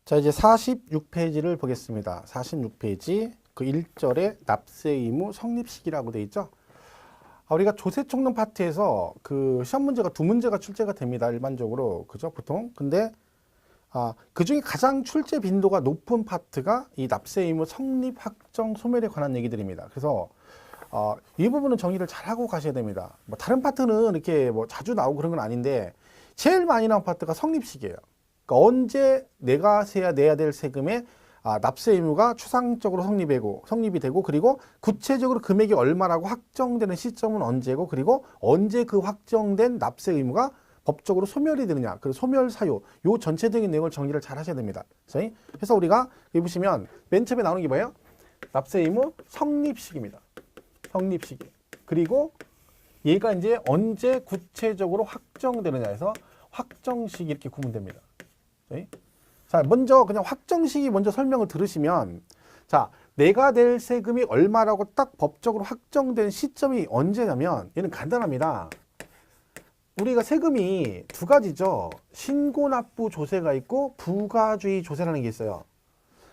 자, 이제 46페이지를 보겠습니다. 46페이지 그 1절에 납세 의무 성립식이라고 돼 있죠. 우리가 조세총론 파트에서 그 시험 문제가 두 문제가 출제가 됩니다. 일반적으로. 그죠? 보통. 근데 그 중에 가장 출제 빈도가 높은 파트가 이 납세 의무 성립 확정 소멸에 관한 얘기들입니다. 그래서 이 부분은 정리를 잘 하고 가셔야 됩니다. 뭐 다른 파트는 이렇게 뭐 자주 나오고 그런 건 아닌데 제일 많이 나온 파트가 성립식이에요. 그러니까 언제 내가 내야 될 세금의 납세 의무가 추상적으로 성립이 되고 그리고 구체적으로 금액이 얼마라고 확정되는 시점은 언제고 그리고 언제 그 확정된 납세 의무가 법적으로 소멸이 되느냐, 그 소멸 사유, 요 전체적인 내용을 정리를 잘 하셔야 됩니다. 그래서 우리가 여기 보시면 맨 처음에 나오는 게 뭐예요? 납세 의무 성립식입니다. 성립식이. 그리고 얘가 이제 언제 구체적으로 확정되느냐 해서 확정식이 이렇게 구분됩니다. 자, 먼저 그냥 확정식이 먼저 설명을 들으시면, 자, 내가 낼 세금이 얼마라고 딱 법적으로 확정된 시점이 언제냐면, 얘는 간단합니다. 우리가 세금이 두 가지죠. 신고납부 조세가 있고 부가주의 조세라는 게 있어요.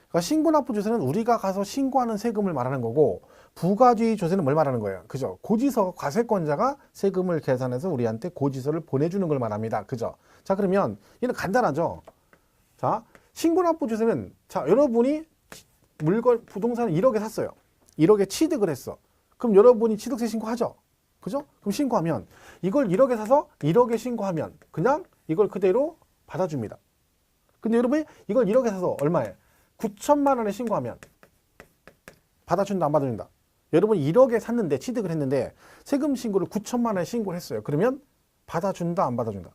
그러니까 신고납부 조세는 우리가 가서 신고하는 세금을 말하는 거고, 부가주의 조세는 뭘 말하는 거예요? 그죠? 고지서, 과세권자가 세금을 계산해서 우리한테 고지서를 보내주는 걸 말합니다. 그죠? 자, 그러면 얘는 간단하죠. 자, 신고납부 조세는, 자, 여러분이 부동산을 1억에 샀어요. 1억에 취득을 했어. 그럼 여러분이 취득세 신고하죠. 그죠? 그럼 신고하면, 이걸 1억에 사서 1억에 신고하면, 그냥 이걸 그대로 받아줍니다. 근데 여러분이 이걸 1억에 사서 얼마에? 9천만 원에 신고하면, 받아준다, 안 받아준다? 여러분 1억에 샀는데, 취득을 했는데, 세금 신고를 9천만 원에 신고를 했어요. 그러면, 받아준다, 안 받아준다?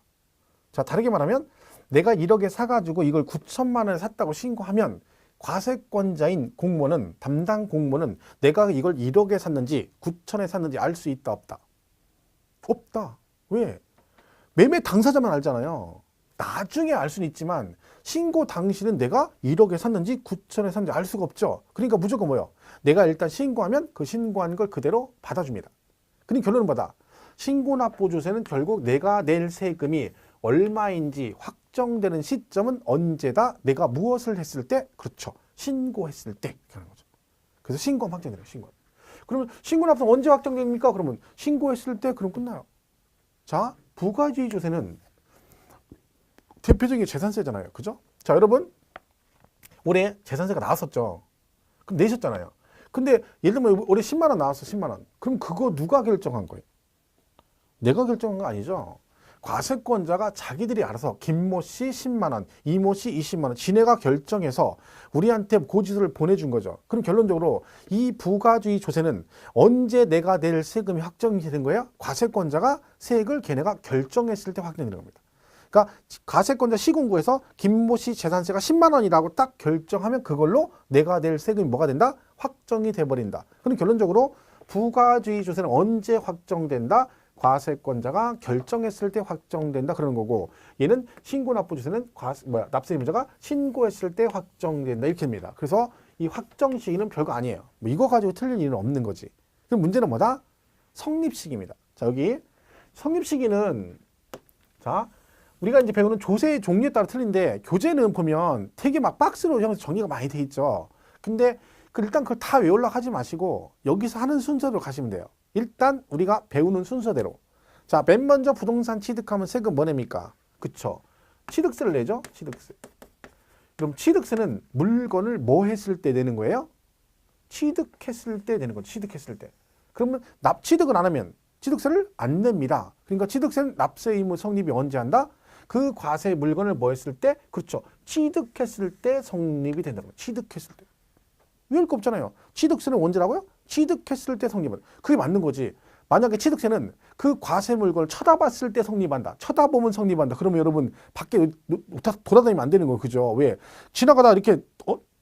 자, 다르게 말하면, 내가 1억에 사가지고 이걸 9천만 원에 샀다고 신고하면 과세권자인 공무원은, 담당 공무원은 내가 이걸 1억에 샀는지 9천에 샀는지 알 수 있다, 없다? 없다. 왜? 매매 당사자만 알잖아요. 나중에 알 수는 있지만 신고 당시는 내가 1억에 샀는지 9천에 샀는지 알 수가 없죠. 그러니까 무조건 뭐예요? 내가 일단 신고하면 그 신고한 걸 그대로 받아줍니다. 그러니까 결론은 뭐다? 신고납부조세는 결국 내가 낼 세금이 얼마인지 확정되는 시점은 언제다? 내가 무엇을 했을 때? 그렇죠. 신고했을 때. 그런 거죠. 그래서 신고하면 확정돼요. 신고. 그러면 신고납부 언제 확정됩니까? 그러면 신고했을 때 그럼 끝나요. 자, 부가주의 조세는 대표적인 재산세잖아요. 그죠? 자, 여러분 올해 재산세가 나왔었죠. 그럼 내셨잖아요. 근데 예를 들면 올해 10만 원 나왔어. 10만 원. 그럼 그거 누가 결정한 거예요? 내가 결정한 거 아니죠. 과세권자가 자기들이 알아서 김모 씨 10만 원, 이모 씨 20만 원 지네가 결정해서 우리한테 고지서를 보내준 거죠. 그럼 결론적으로 이 부가주의 조세는 언제 내가 낼 세금이 확정이 된 거예요? 과세권자가 세액을 걔네가 결정했을 때 확정되는 겁니다. 그러니까 과세권자 시군구에서 김모 씨 재산세가 10만 원이라고 딱 결정하면 그걸로 내가 낼 세금이 뭐가 된다? 확정이 돼버린다. 그럼 결론적으로 부가주의 조세는 언제 확정된다? 과세권자가 결정했을 때 확정된다 그러는 거고, 얘는 신고납부조세는 납세 의무자가 신고했을 때 확정된다 이렇게 됩니다. 그래서 이 확정 시기는 별거 아니에요. 뭐 이거 가지고 틀릴 일은 없는 거지. 그럼 문제는 뭐다? 성립시기입니다. 자, 여기 성립시기는, 자, 우리가 이제 배우는 조세의 종류에 따라 틀린데, 교재는 보면 되게 막 박스로 정리가 많이 돼 있죠. 근데 일단 그걸 다 외우려고 하지 마시고 여기서 하는 순서대로 가시면 돼요. 일단 우리가 배우는 순서대로. 자, 맨 먼저 부동산 취득하면 세금 뭐 냅니까? 그쵸? 취득세를 내죠? 취득세. 그럼 취득세는 물건을 뭐 했을 때 내는 거예요? 취득했을 때 내는 거죠. 취득했을 때. 그러면 취득을 안 하면 취득세를 안 냅니다. 그러니까 취득세는 납세 의무 성립이 언제 한다? 그 과세 물건을 뭐 했을 때? 그렇죠. 취득했을 때 성립이 된다는 거예요. 취득했을 때. 외울 거 없잖아요. 취득세는 언제라고요? 취득했을 때 성립은. 그게 맞는 거지. 만약에 취득세는 그 과세 물건을 쳐다봤을 때 성립한다. 쳐다보면 성립한다. 그러면 여러분 밖에 돌아다니면 안 되는 거예요. 그죠? 왜? 지나가다 이렇게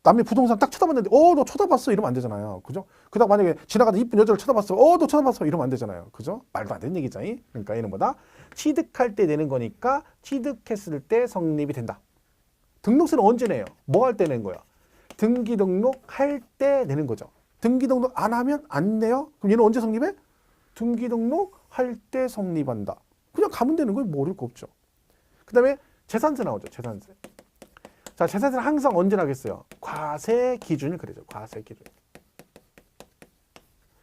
남의 부동산 딱 쳐다봤는데 너 쳐다봤어 이러면 안 되잖아요. 그죠? 그다음 만약에 지나가다 이쁜 여자를 쳐다봤어. 너 쳐다봤어 이러면 안 되잖아요. 그죠? 말도 안 되는 얘기죠. 그러니까 얘는 뭐다? 취득할 때 내는 거니까 취득했을 때 성립이 된다. 등록세는 언제 내요? 뭐 할 때 낸 거야? 등기 등록할 때 내는 거죠. 등기 등록 안 하면 안 내요? 그럼 얘는 언제 성립해? 등기 등록할 때 성립한다. 그냥 가면 되는 거예요. 뭐 어려울 거 없죠. 그 다음에 재산세 나오죠. 재산세. 자, 재산세는 항상 언제 나겠어요? 과세 기준일 그래죠. 과세 기준.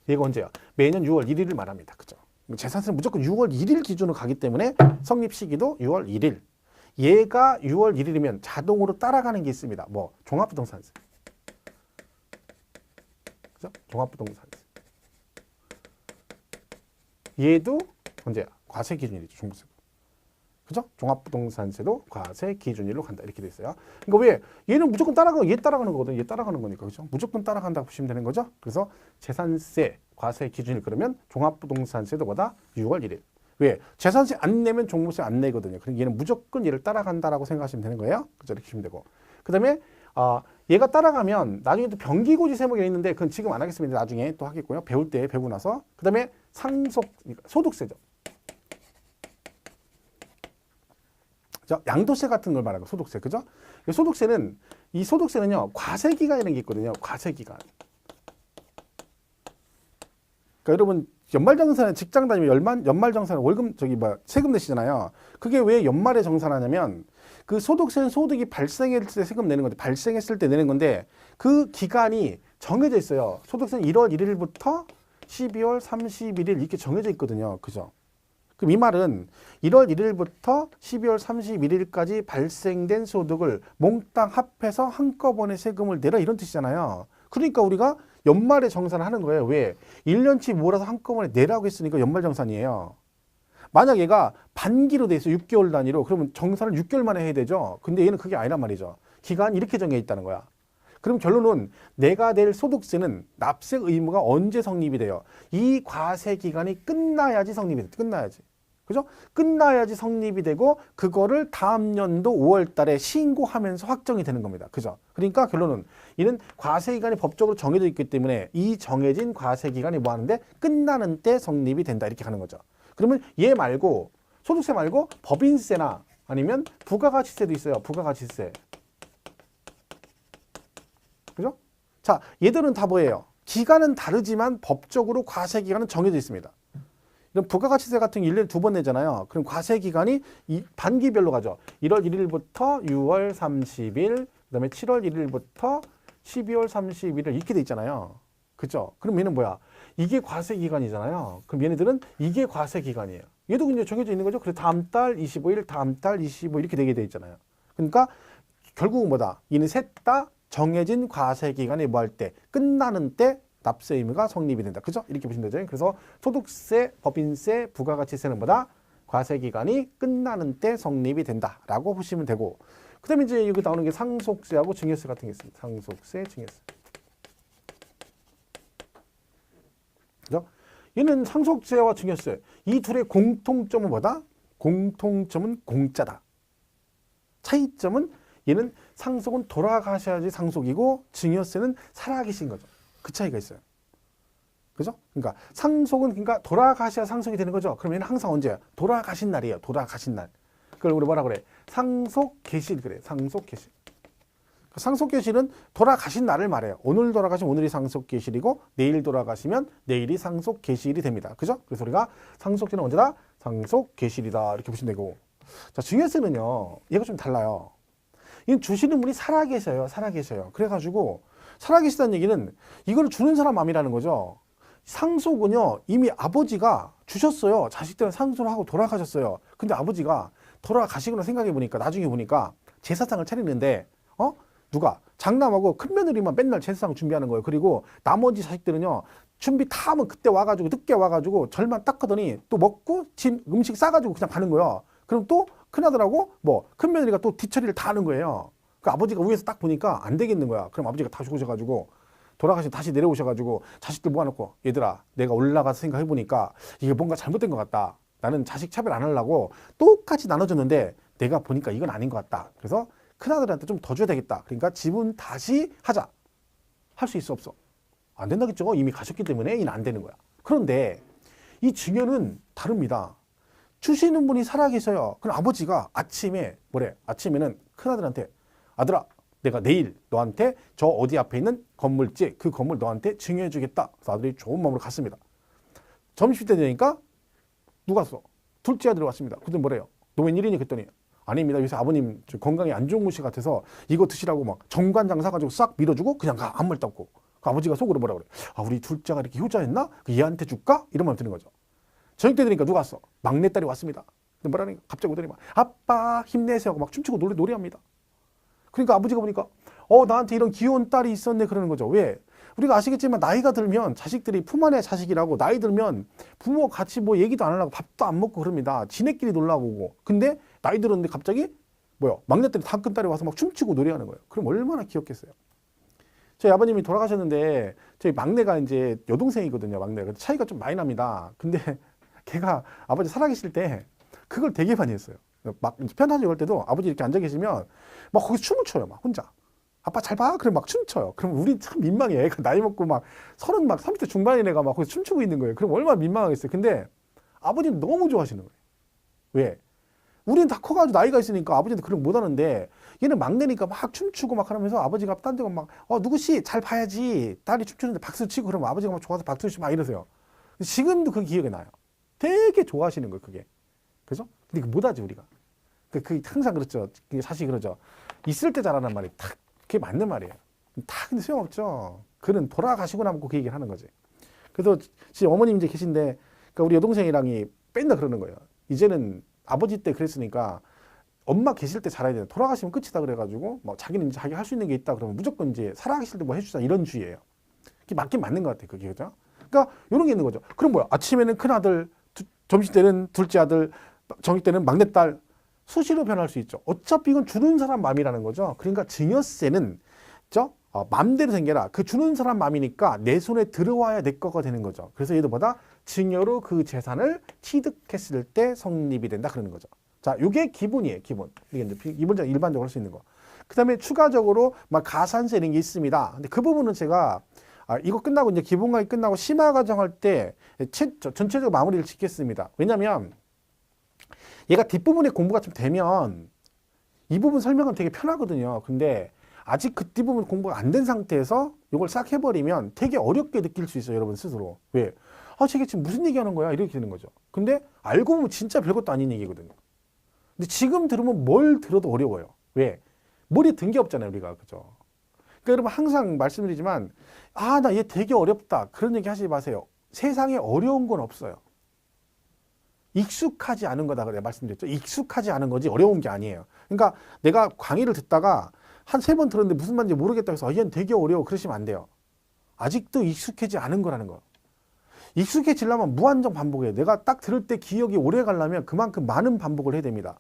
얘가 언제야? 매년 6월 1일을 말합니다. 그죠? 재산세는 무조건 6월 1일 기준으로 가기 때문에 성립 시기도 6월 1일. 얘가 6월 1일이면 자동으로 따라가는 게 있습니다. 뭐 종합부동산세. 그죠? 종합부동산세. 얘도 언제야? 과세 기준일이죠. 종부세. 그죠? 종합부동산세도 과세 기준일로 간다. 이렇게 돼 있어요. 그러니까 왜? 얘는 무조건 얘 따라가는 거거든요. 얘 따라가는 거니까. 그죠? 무조건 따라간다고 보시면 되는 거죠. 그래서 재산세, 과세 기준일 그러면 종합부동산세도 보다 6월 1일. 왜? 재산세 안 내면 종부세 안 내거든요. 그러니까 얘는 무조건 얘를 따라간다라고 생각하시면 되는 거예요. 그죠? 이렇게 보시면 되고. 그 다음에, 얘가 따라가면 나중에 또 병기고지 세목이 있는데 그건 지금 안 하겠습니다. 나중에 또 하겠고요. 배울 때 배우고 나서. 그 다음에 소득세죠. 양도세 같은 걸 말하는 거, 소득세. 그죠? 소득세는, 이 소득세는요, 과세기간이라는 게 있거든요. 과세기간. 그러니까 여러분, 연말정산에 직장 다니면 연말정산에 세금 내시잖아요. 그게 왜 연말에 정산하냐면, 그 소득세는 소득이 발생했을 때 세금 내는 건데, 발생했을 때 내는 건데, 그 기간이 정해져 있어요. 소득세는 1월 1일부터 12월 31일 이렇게 정해져 있거든요. 그죠? 그럼 이 말은 1월 1일부터 12월 31일까지 발생된 소득을 몽땅 합해서 한꺼번에 세금을 내라 이런 뜻이잖아요. 그러니까 우리가 연말에 정산을 하는 거예요. 왜? 1년치 몰아서 한꺼번에 내라고 했으니까 연말정산이에요. 만약 얘가 반기로 돼 있어 6개월 단위로 그러면 정산을 6개월 만에 해야 되죠. 근데 얘는 그게 아니란 말이죠. 기간이 이렇게 정해 있다는 거야. 그럼 결론은 내가 낼 소득세는 납세 의무가 언제 성립이 돼요? 이 과세 기간이 끝나야지 성립이 돼. 끝나야지. 그죠? 끝나야지 성립이 되고 그거를 다음 연도 5월 달에 신고하면서 확정이 되는 겁니다. 그죠? 그러니까 결론은 이는 과세 기간이 법적으로 정해져 있기 때문에 이 정해진 과세 기간이 뭐 하는데 끝나는 때 성립이 된다. 이렇게 가는 거죠. 그러면 얘 말고 소득세 말고 법인세나 아니면 부가가치세도 있어요. 부가가치세. 그죠? 자, 얘들은 다 뭐예요? 기간은 다르지만 법적으로 과세 기간은 정해져 있습니다. 이런 부가가치세 같은 게 1년에 2번 내잖아요. 그럼 과세 기간이 반기별로 가죠. 1월 1일부터 6월 30일, 그다음에 7월 1일부터 12월 31일 이렇게 돼 있잖아요. 그죠? 그럼 얘는 뭐야? 이게 과세 기간이잖아요. 그럼 얘네들은 이게 과세 기간이에요. 얘도 그냥 정해져 있는 거죠. 그래서 다음 달 25일, 다음 달 25일 이렇게 되게 돼 있잖아요. 그러니까 결국은 뭐다? 얘는 셋 다 정해진 과세 기간이 뭐 할 때, 끝나는 때 납세 의무가 성립이 된다. 그죠? 이렇게 보시면 되죠. 그래서 소득세, 법인세, 부가가치세는 뭐다? 과세 기간이 끝나는 때 성립이 된다라고 보시면 되고, 그다음에 이제 여기 나오는 게 상속세하고 증여세 같은 게 있습니다. 상속세, 증여세. 그죠? 얘는 상속세와 증여세 이 둘의 공통점은 뭐다? 공통점은 공짜다. 차이점은 얘는 상속은 돌아가셔야지 상속이고 증여세는 살아계신 거죠. 그 차이가 있어요. 그죠? 그러니까 상속은 그러니까 돌아가셔야 상속이 되는 거죠. 그럼 얘는 항상 언제야? 돌아가신 날이에요. 돌아가신 날. 그걸 우리 뭐라 그래? 상속 개시일 그래. 상속 개시. 상속 개시는 돌아가신 날을 말해요. 오늘 돌아가시면 오늘이 상속 개시이고 내일 돌아가시면 내일이 상속 개시일이 됩니다. 그죠? 그래서 우리가 상속세는 언제다? 상속 개시일이다. 이렇게 보시면 되고. 자, 증여세는요. 얘가 좀 달라요. 이 주시는 분이 살아계셔요. 살아계셔요. 그래가지고 살아계시다는 얘기는 이걸 주는 사람 마음이라는 거죠. 상속은요. 이미 아버지가 주셨어요. 자식들은 상속을 하고 돌아가셨어요. 근데 아버지가 돌아가시거나 생각해 보니까 나중에 보니까 제사상을 차리는데 누가? 장남하고 큰며느리만 맨날 제사상 준비하는 거예요. 그리고 나머지 자식들은요. 준비 다 하면 그때 와가지고 늦게 와가지고 절만 딱 하더니 또 먹고 음식 싸가지고 그냥 가는 거예요. 그럼 또 큰아들하고 큰며느리가 또 뒤처리를 다 하는 거예요. 그 아버지가 위에서 딱 보니까 안 되겠는 거야. 그럼 아버지가 다시 오셔가지고 돌아가시 다시 내려오셔가지고 자식들 모아놓고 얘들아 내가 올라가서 생각해보니까 이게 뭔가 잘못된 것 같다. 나는 자식 차별 안 하려고 똑같이 나눠줬는데 내가 보니까 이건 아닌 것 같다. 그래서 큰아들한테 좀 더 줘야 되겠다. 그러니까 지분 다시 하자. 할 수 있어 없어? 안 된다겠죠. 이미 가셨기 때문에 이는 안 되는 거야. 그런데 이 증여는 다릅니다. 주시는 분이 살아계셔요. 그럼 아버지가 아침에 아침에는 큰아들한테 아들아 내가 내일 너한테 저 어디 앞에 있는 건물지 그 건물 너한테 증여해 주겠다. 그래서 아들이 좋은 마음으로 갔습니다. 점심때 되니까 누가 왔어? 둘째 아들이 왔습니다. 그때 뭐래요? 너 웬일이니? 그랬더니 아닙니다. 요새 아버님 건강이 안 좋은 것이 같아서 이거 드시라고 막 정관장 사가지고 싹 밀어주고 그냥 가. 아무 말도 없고. 그 아버지가 속으로 뭐라 그래. 아, 우리 둘째가 이렇게 효자였나? 얘한테 줄까? 이런 마음 드는 거죠. 저녁 때 되니까 누가 왔어? 막내딸이 왔습니다. 근데 뭐라니까? 갑자기 오더니 막 아빠 힘내세요 하고 막 춤추고 노래합니다. 그러니까 아버지가 보니까 나한테 이런 귀여운 딸이 있었네 그러는 거죠. 왜? 우리가 아시겠지만 나이가 들면 자식들이 품 안의 자식이라고 나이 들면 부모 같이 뭐 얘기도 안 하려고 밥도 안 먹고 그럽니다. 지네끼리 놀라보고. 근데 나이 들었는데 갑자기 막내딸이 다 큰 딸이 와서 막 춤추고 노래하는 거예요. 그럼 얼마나 귀엽겠어요. 저희 아버님이 돌아가셨는데 저희 막내가 이제 여동생이거든요. 막내가. 차이가 좀 많이 납니다. 근데 걔가 아버지 살아계실 때 그걸 되게 많이 했어요. 막 편하게 올 때도 아버지 이렇게 앉아 계시면 막 거기서 춤을 춰요. 막 혼자. 아빠 잘 봐. 그럼 막 춤춰요. 그럼 우리 참 민망해. 애가 나이 먹고 막 30대 중반인 애가 막 거기서 춤추고 있는 거예요. 그럼 얼마나 민망하겠어요. 근데 아버지는 너무 좋아하시는 거예요. 왜? 우리는 다 커가지고 나이가 있으니까 아버지도 그런 거 못하는데 얘는 막내니까 막 춤추고 막 하면서 아버지가 딴 데가 막 누구씨 잘 봐야지. 딸이 춤추는데 박수 치고 그러면 아버지가 막 좋아서 박수 치고 막 이러세요. 지금도 그 기억이 나요. 되게 좋아하시는 거예요. 그게. 그죠? 근데 못하지 우리가. 그 항상 그렇죠. 사실 그러죠. 있을 때 잘하는 말이 딱 그게 맞는 말이에요. 다 근데 소용없죠. 그는 돌아가시고 나면 그 얘기를 하는 거지. 그래서 지금 어머님 이제 계신데 그러니까 우리 여동생이랑이 맨날 그러는 거예요. 이제는 아버지 때 그랬으니까 엄마 계실 때 잘해야 된다. 돌아가시면 끝이다 그래가지고 뭐 자기는 이제 자기 할 수 있는 게 있다 그러면 무조건 이제 살아계실 때 뭐 해주자 이런 주의예요. 그게 맞긴 맞는 것 같아요. 그게 그죠? 그러니까 이런 게 있는 거죠. 그럼 뭐야? 아침에는 큰 아들, 점심 때는 둘째 아들, 저녁 때는 막내딸. 수시로 변할 수 있죠. 어차피 이건 주는 사람 마음이라는 거죠. 그러니까 증여세는 마음대로 생겨라. 그 주는 사람 마음이니까 내 손에 들어와야 내 거가 되는 거죠. 그래서 얘들보다 증여로 그 재산을 취득했을 때 성립이 된다 그러는 거죠. 자, 이게 기본이에요. 기본. 이게 이제 기본적으로 일반적으로 할 수 있는 거. 그 다음에 추가적으로 막 가산세 이런 게 있습니다. 근데 그 부분은 제가 이거 끝나고 이제 기본강의 끝나고 심화 과정할 때 전체적으로 마무리를 짓겠습니다. 왜냐면 얘가 뒷부분에 공부가 좀 되면 이 부분 설명은 되게 편하거든요. 근데 아직 그 뒷부분 공부가 안 된 상태에서 이걸 싹 해버리면 되게 어렵게 느낄 수 있어요. 여러분 스스로. 왜? 쟤게 지금 무슨 얘기하는 거야? 이렇게 되는 거죠. 근데 알고 보면 진짜 별것도 아닌 얘기거든요. 근데 지금 들으면 뭘 들어도 어려워요. 왜? 머리에 든 게 없잖아요. 우리가. 그죠? 그러니까 여러분 항상 말씀드리지만 나 얘 되게 어렵다. 그런 얘기 하지 마세요. 세상에 어려운 건 없어요. 익숙하지 않은 거다 그래 말씀드렸죠. 익숙하지 않은 거지 어려운 게 아니에요. 그러니까 내가 강의를 듣다가 한 3번 들었는데 무슨 말인지 모르겠다 해서 얘는 되게 어려워 그러시면 안 돼요. 아직도 익숙해지 않은 거라는 거. 익숙해지려면 무한정 반복해요. 내가 딱 들을 때 기억이 오래 가려면 그만큼 많은 반복을 해야 됩니다.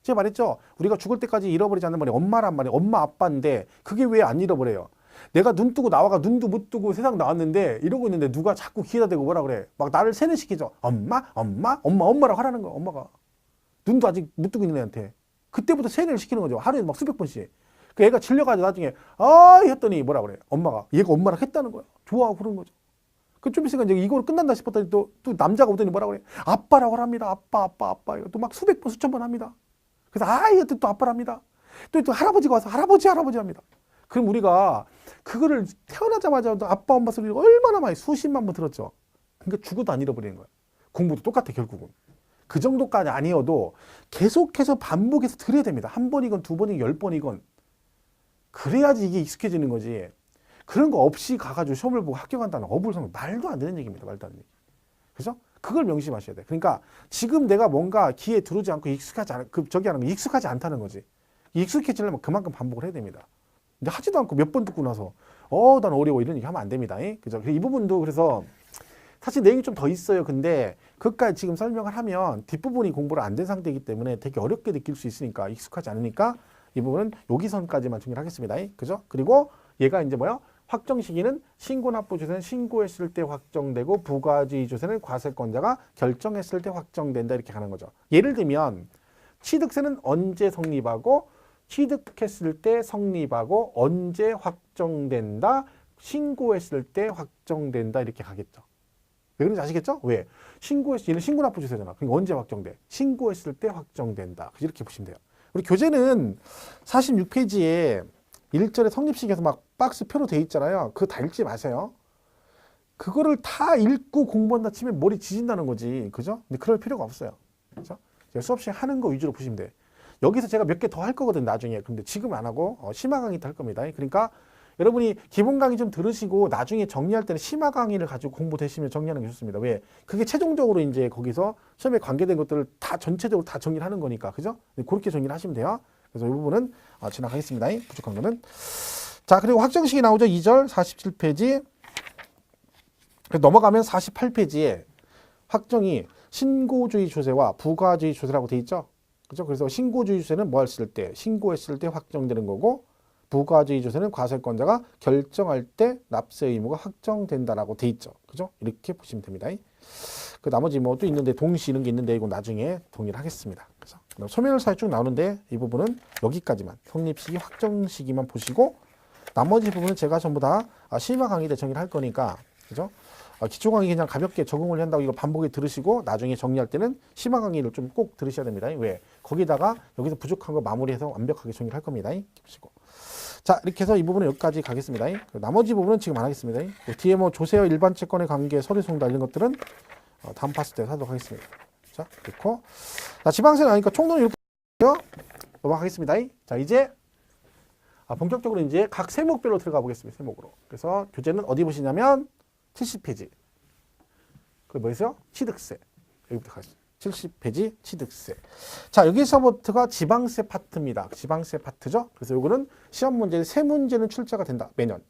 제가 말했죠. 우리가 죽을 때까지 잃어버리지 않는 말이 엄마란 말이에요. 엄마 아빠인데 그게 왜 안 잃어버려요? 내가 눈 뜨고 나와가 눈도 못 뜨고 세상 나왔는데 이러고 있는데 누가 자꾸 귀에다 대고 뭐라 그래. 막 나를 세뇌시키죠. 엄마라고 하라는 거야. 엄마가. 눈도 아직 못 뜨고 있는 애한테. 그때부터 세뇌를 시키는 거죠. 하루에 막 수백 번씩. 그 애가 질려가지고 나중에 했더니 뭐라 그래. 엄마가. 얘가 엄마랑 했다는 거야. 좋아하고 그러는 거죠. 그 좀 있으니까 이제 이걸 끝난다 싶었더니 또 남자가 오더니 뭐라 그래. 아빠라고 합니다. 아빠. 또 막 수백 번 수천 번 합니다. 그래서 얘한테 또 아빠랍니다. 또 할아버지가 와서 할아버지 합니다. 그럼 우리가 그거를 태어나자마자 아빠 엄마 소리를 얼마나 많이 수십만 번 들었죠. 그러니까 죽어도 안 잃어버리는 거예요. 공부도 똑같아 결국은. 그 정도까지 아니어도 계속해서 반복해서 들어야 됩니다. 한 번이건 두 번이건 10번이건. 그래야지 이게 익숙해지는 거지. 그런 거 없이 가가지고 시험을 보고 합격한다는 어불성 말도 안 되는 얘기입니다. 말도 안 되는 얘기. 그죠? 그걸 명심하셔야 돼. 그러니까 지금 내가 뭔가 귀에 들어오지 않고 익숙하지 않다는 거지. 익숙해지려면 그만큼 반복을 해야 됩니다. 근데 하지도 않고 몇 번 듣고 나서 난 어려워 이런 얘기 하면 안 됩니다. 그죠? 이 부분도 그래서 사실 내용이 좀 더 있어요. 근데 그것까지 지금 설명을 하면 뒷부분이 공부를 안 된 상태이기 때문에 되게 어렵게 느낄 수 있으니까 익숙하지 않으니까 이 부분은 여기선까지만 정리를 하겠습니다. 그죠? 그리고 얘가 이제 확정 시기는 신고납부 주세는 신고했을 때 확정되고 부가지 주세는 과세권자가 결정했을 때 확정된다 이렇게 가는 거죠. 예를 들면 취득세는 언제 성립하고 취득했을 때 성립하고 언제 확정된다 신고했을 때 확정된다 이렇게 가겠죠. 왜 그런지 아시겠죠? 왜? 얘는 신고납부 주세잖아. 그러니까 언제 확정돼? 신고했을 때 확정된다. 이렇게 보시면 돼요. 우리 교재는 46페이지에 1절에 성립식에서 막 박스 표로 돼 있잖아요. 그거 다 읽지 마세요. 그거를 다 읽고 공부한다 치면 머리 지진다는 거지. 그죠? 근데 그럴 필요가 없어요. 그죠? 수업 시간에 하는 거 위주로 보시면 돼. 여기서 제가 몇 개 더 할 거거든요, 나중에. 근데 지금 안 하고 심화 강의 때 할 겁니다. 그러니까 여러분이 기본 강의 좀 들으시고 나중에 정리할 때는 심화 강의를 가지고 공부되시면 정리하는 게 좋습니다. 왜? 그게 최종적으로 이제 거기서 시험에 관계된 것들을 다 전체적으로 다 정리를 하는 거니까. 그죠? 그렇게 정리를 하시면 돼요. 그래서 이 부분은 지나가겠습니다. 부족한 거는. 자, 그리고 확정식이 나오죠. 2절 47페이지. 넘어가면 48페이지에 확정이 신고주의 조세와 부가주의 조세라고 돼 있죠. 그죠? 그래서 신고주의 조세는 뭐 했을 때, 신고했을 때 확정되는 거고, 부가주의 조세는 과세권자가 결정할 때 납세 의무가 확정된다라고 돼 있죠. 그죠? 이렇게 보시면 됩니다. 그 나머지 뭐 또 있는데 동시 이런 게 있는데 이건 나중에 동의를 하겠습니다. 그래서 소멸사에 쭉 나오는데 이 부분은 여기까지만 성립시기 확정시기만 보시고 나머지 부분은 제가 전부 다 심화 강의 때 정의를 할 거니까 그죠? 기초 강의 그냥 가볍게 적응을 한다고 이거 반복에 들으시고 나중에 정리할 때는 심화 강의를 좀 꼭 들으셔야 됩니다. 왜? 거기다가 여기서 부족한 거 마무리해서 완벽하게 정리를 할 겁니다. 보시고. 자, 이렇게 해서 이 부분은 여기까지 가겠습니다. 나머지 부분은 지금 안 하겠습니다. 뒤에 뭐 조세와 일반 채권의 관계, 서류 송달 이런 것들은 다음 파스 때 하도록 하겠습니다. 자, 그렇고. 자, 지방세는 아니까 총론이 이렇게 넘어가겠습니다. 자, 이제 본격적으로 이제 각 세목별로 들어가 보겠습니다. 세목으로. 그래서 교재는 어디 보시냐면 70페이지. 그 뭐였어요? 취득세. 여기부터 가겠습니다. 70페이지 취득세. 자, 여기서부터가 지방세 파트입니다. 지방세 파트죠. 그래서 요거는 시험 문제 세 문제는 출제가 된다. 매년.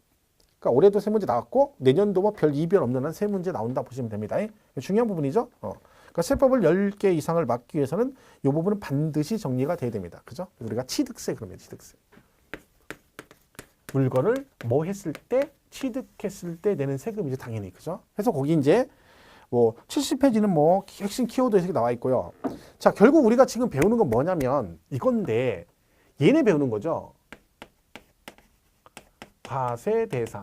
그러니까 올해도 세 문제 나왔고 내년도 뭐 별 이변 없는 한 세 문제 나온다 보시면 됩니다. 중요한 부분이죠. 그러니까 세법을 10개 이상을 막기 위해서는 이 부분은 반드시 정리가 돼야 됩니다. 그죠? 우리가 취득세 그러면 취득세. 물건을 뭐 했을 때 취득했을 때 내는 세금이죠. 당연히. 그죠? 그래서 거기 이제 뭐 70페이지는 뭐 핵심 키워드 이렇게 나와 있고요. 자, 결국 우리가 지금 배우는 건 뭐냐면 이건데 얘네 배우는 거죠. 과세 대상.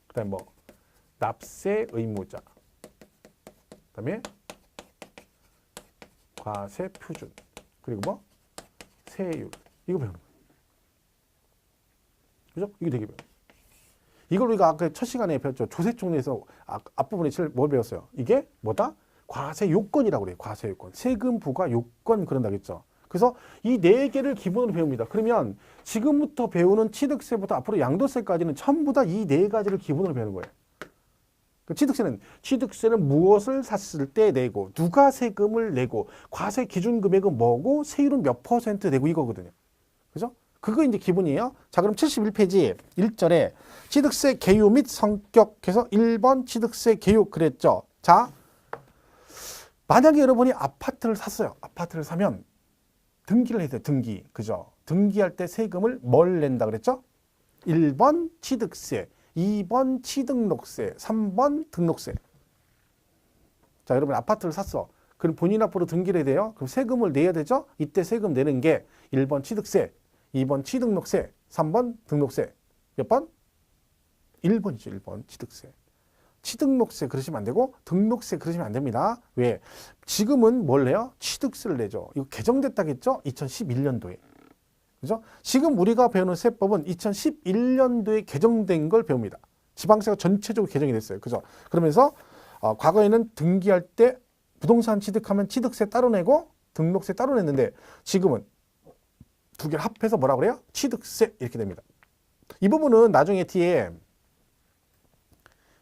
그다음에 뭐 납세 의무자. 그다음에 과세 표준. 그리고 뭐 세율. 이거 배우는 거예요. 그죠? 이게 되게 배워요. 이걸 우리가 아까 첫 시간에 배웠죠. 조세총리에서 앞부분에 뭘 배웠어요? 이게 뭐다? 과세 요건이라고 그래요. 과세 요건. 세금 부과 요건 그런다겠죠. 그래서 이 네 개를 기본으로 배웁니다. 그러면 지금부터 배우는 취득세부터 앞으로 양도세까지는 전부 다 이 네 가지를 기본으로 배우는 거예요. 취득세는 무엇을 샀을 때 내고 누가 세금을 내고 과세 기준 금액은 뭐고 세율은 몇 % 내고 이거거든요. 그죠? 그거 이제 기본이에요. 자, 그럼 71페이지 1절에 취득세 개요 및 성격해서 1번 취득세 개요 그랬죠. 자, 만약에 여러분이 아파트를 샀어요. 아파트를 사면 등기를 해야 돼요. 등기. 그죠? 등기할 때 세금을 뭘 낸다 그랬죠? 1번 취득세, 2번 취등록세, 3번 등록세. 자, 여러분 아파트를 샀어. 그럼 본인 앞으로 등기를 해야 돼요. 그럼 세금을 내야 되죠? 이때 세금 내는 게 1번 취득세, 2번 취등록세, 3번 등록세. 몇 번? 1번이죠. 1번 취득세. 취등록세 그러시면 안 되고 등록세 그러시면 안 됩니다. 왜? 지금은 뭘 내요? 취득세를 내죠. 이거 개정됐다겠죠? 2011년도에. 그죠? 지금 우리가 배우는 세법은 2011년도에 개정된 걸 배웁니다. 지방세가 전체적으로 개정이 됐어요. 그죠? 그러면서 과거에는 등기할 때 부동산 취득하면 취득세 따로 내고 등록세 따로 냈는데 지금은 두 개를 합해서 뭐라 그래요? 취득세 이렇게 됩니다. 이 부분은 나중에 뒤에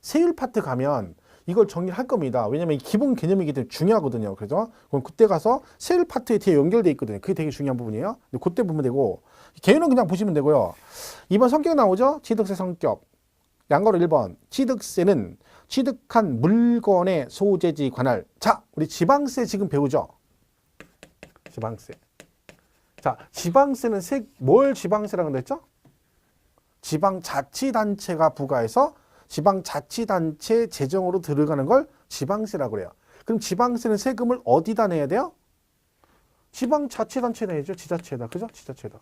세율 파트 가면 이걸 정리를 할 겁니다. 왜냐하면 기본 개념이기 때문에 중요하거든요. 그래서 그럼 그때 가서 세율 파트에 뒤에 연결돼 있거든요. 그게 되게 중요한 부분이에요. 근데 그때 보면 되고 개요는 그냥 보시면 되고요. 2번 성격 나오죠? 취득세 성격. 양가로 1번 취득세는 취득한 물건의 소재지 관할. 자, 우리 지방세 지금 배우죠? 지방세. 자, 지방세는 뭘 지방세라고 그랬죠? 지방자치단체가 부과해서 지방자치단체 재정으로 들어가는 걸 지방세라고 그래요. 그럼 지방세는 세금을 어디다 내야 돼요? 지방자치단체에 내야죠. 지자체에다. 그죠? 지자체에다.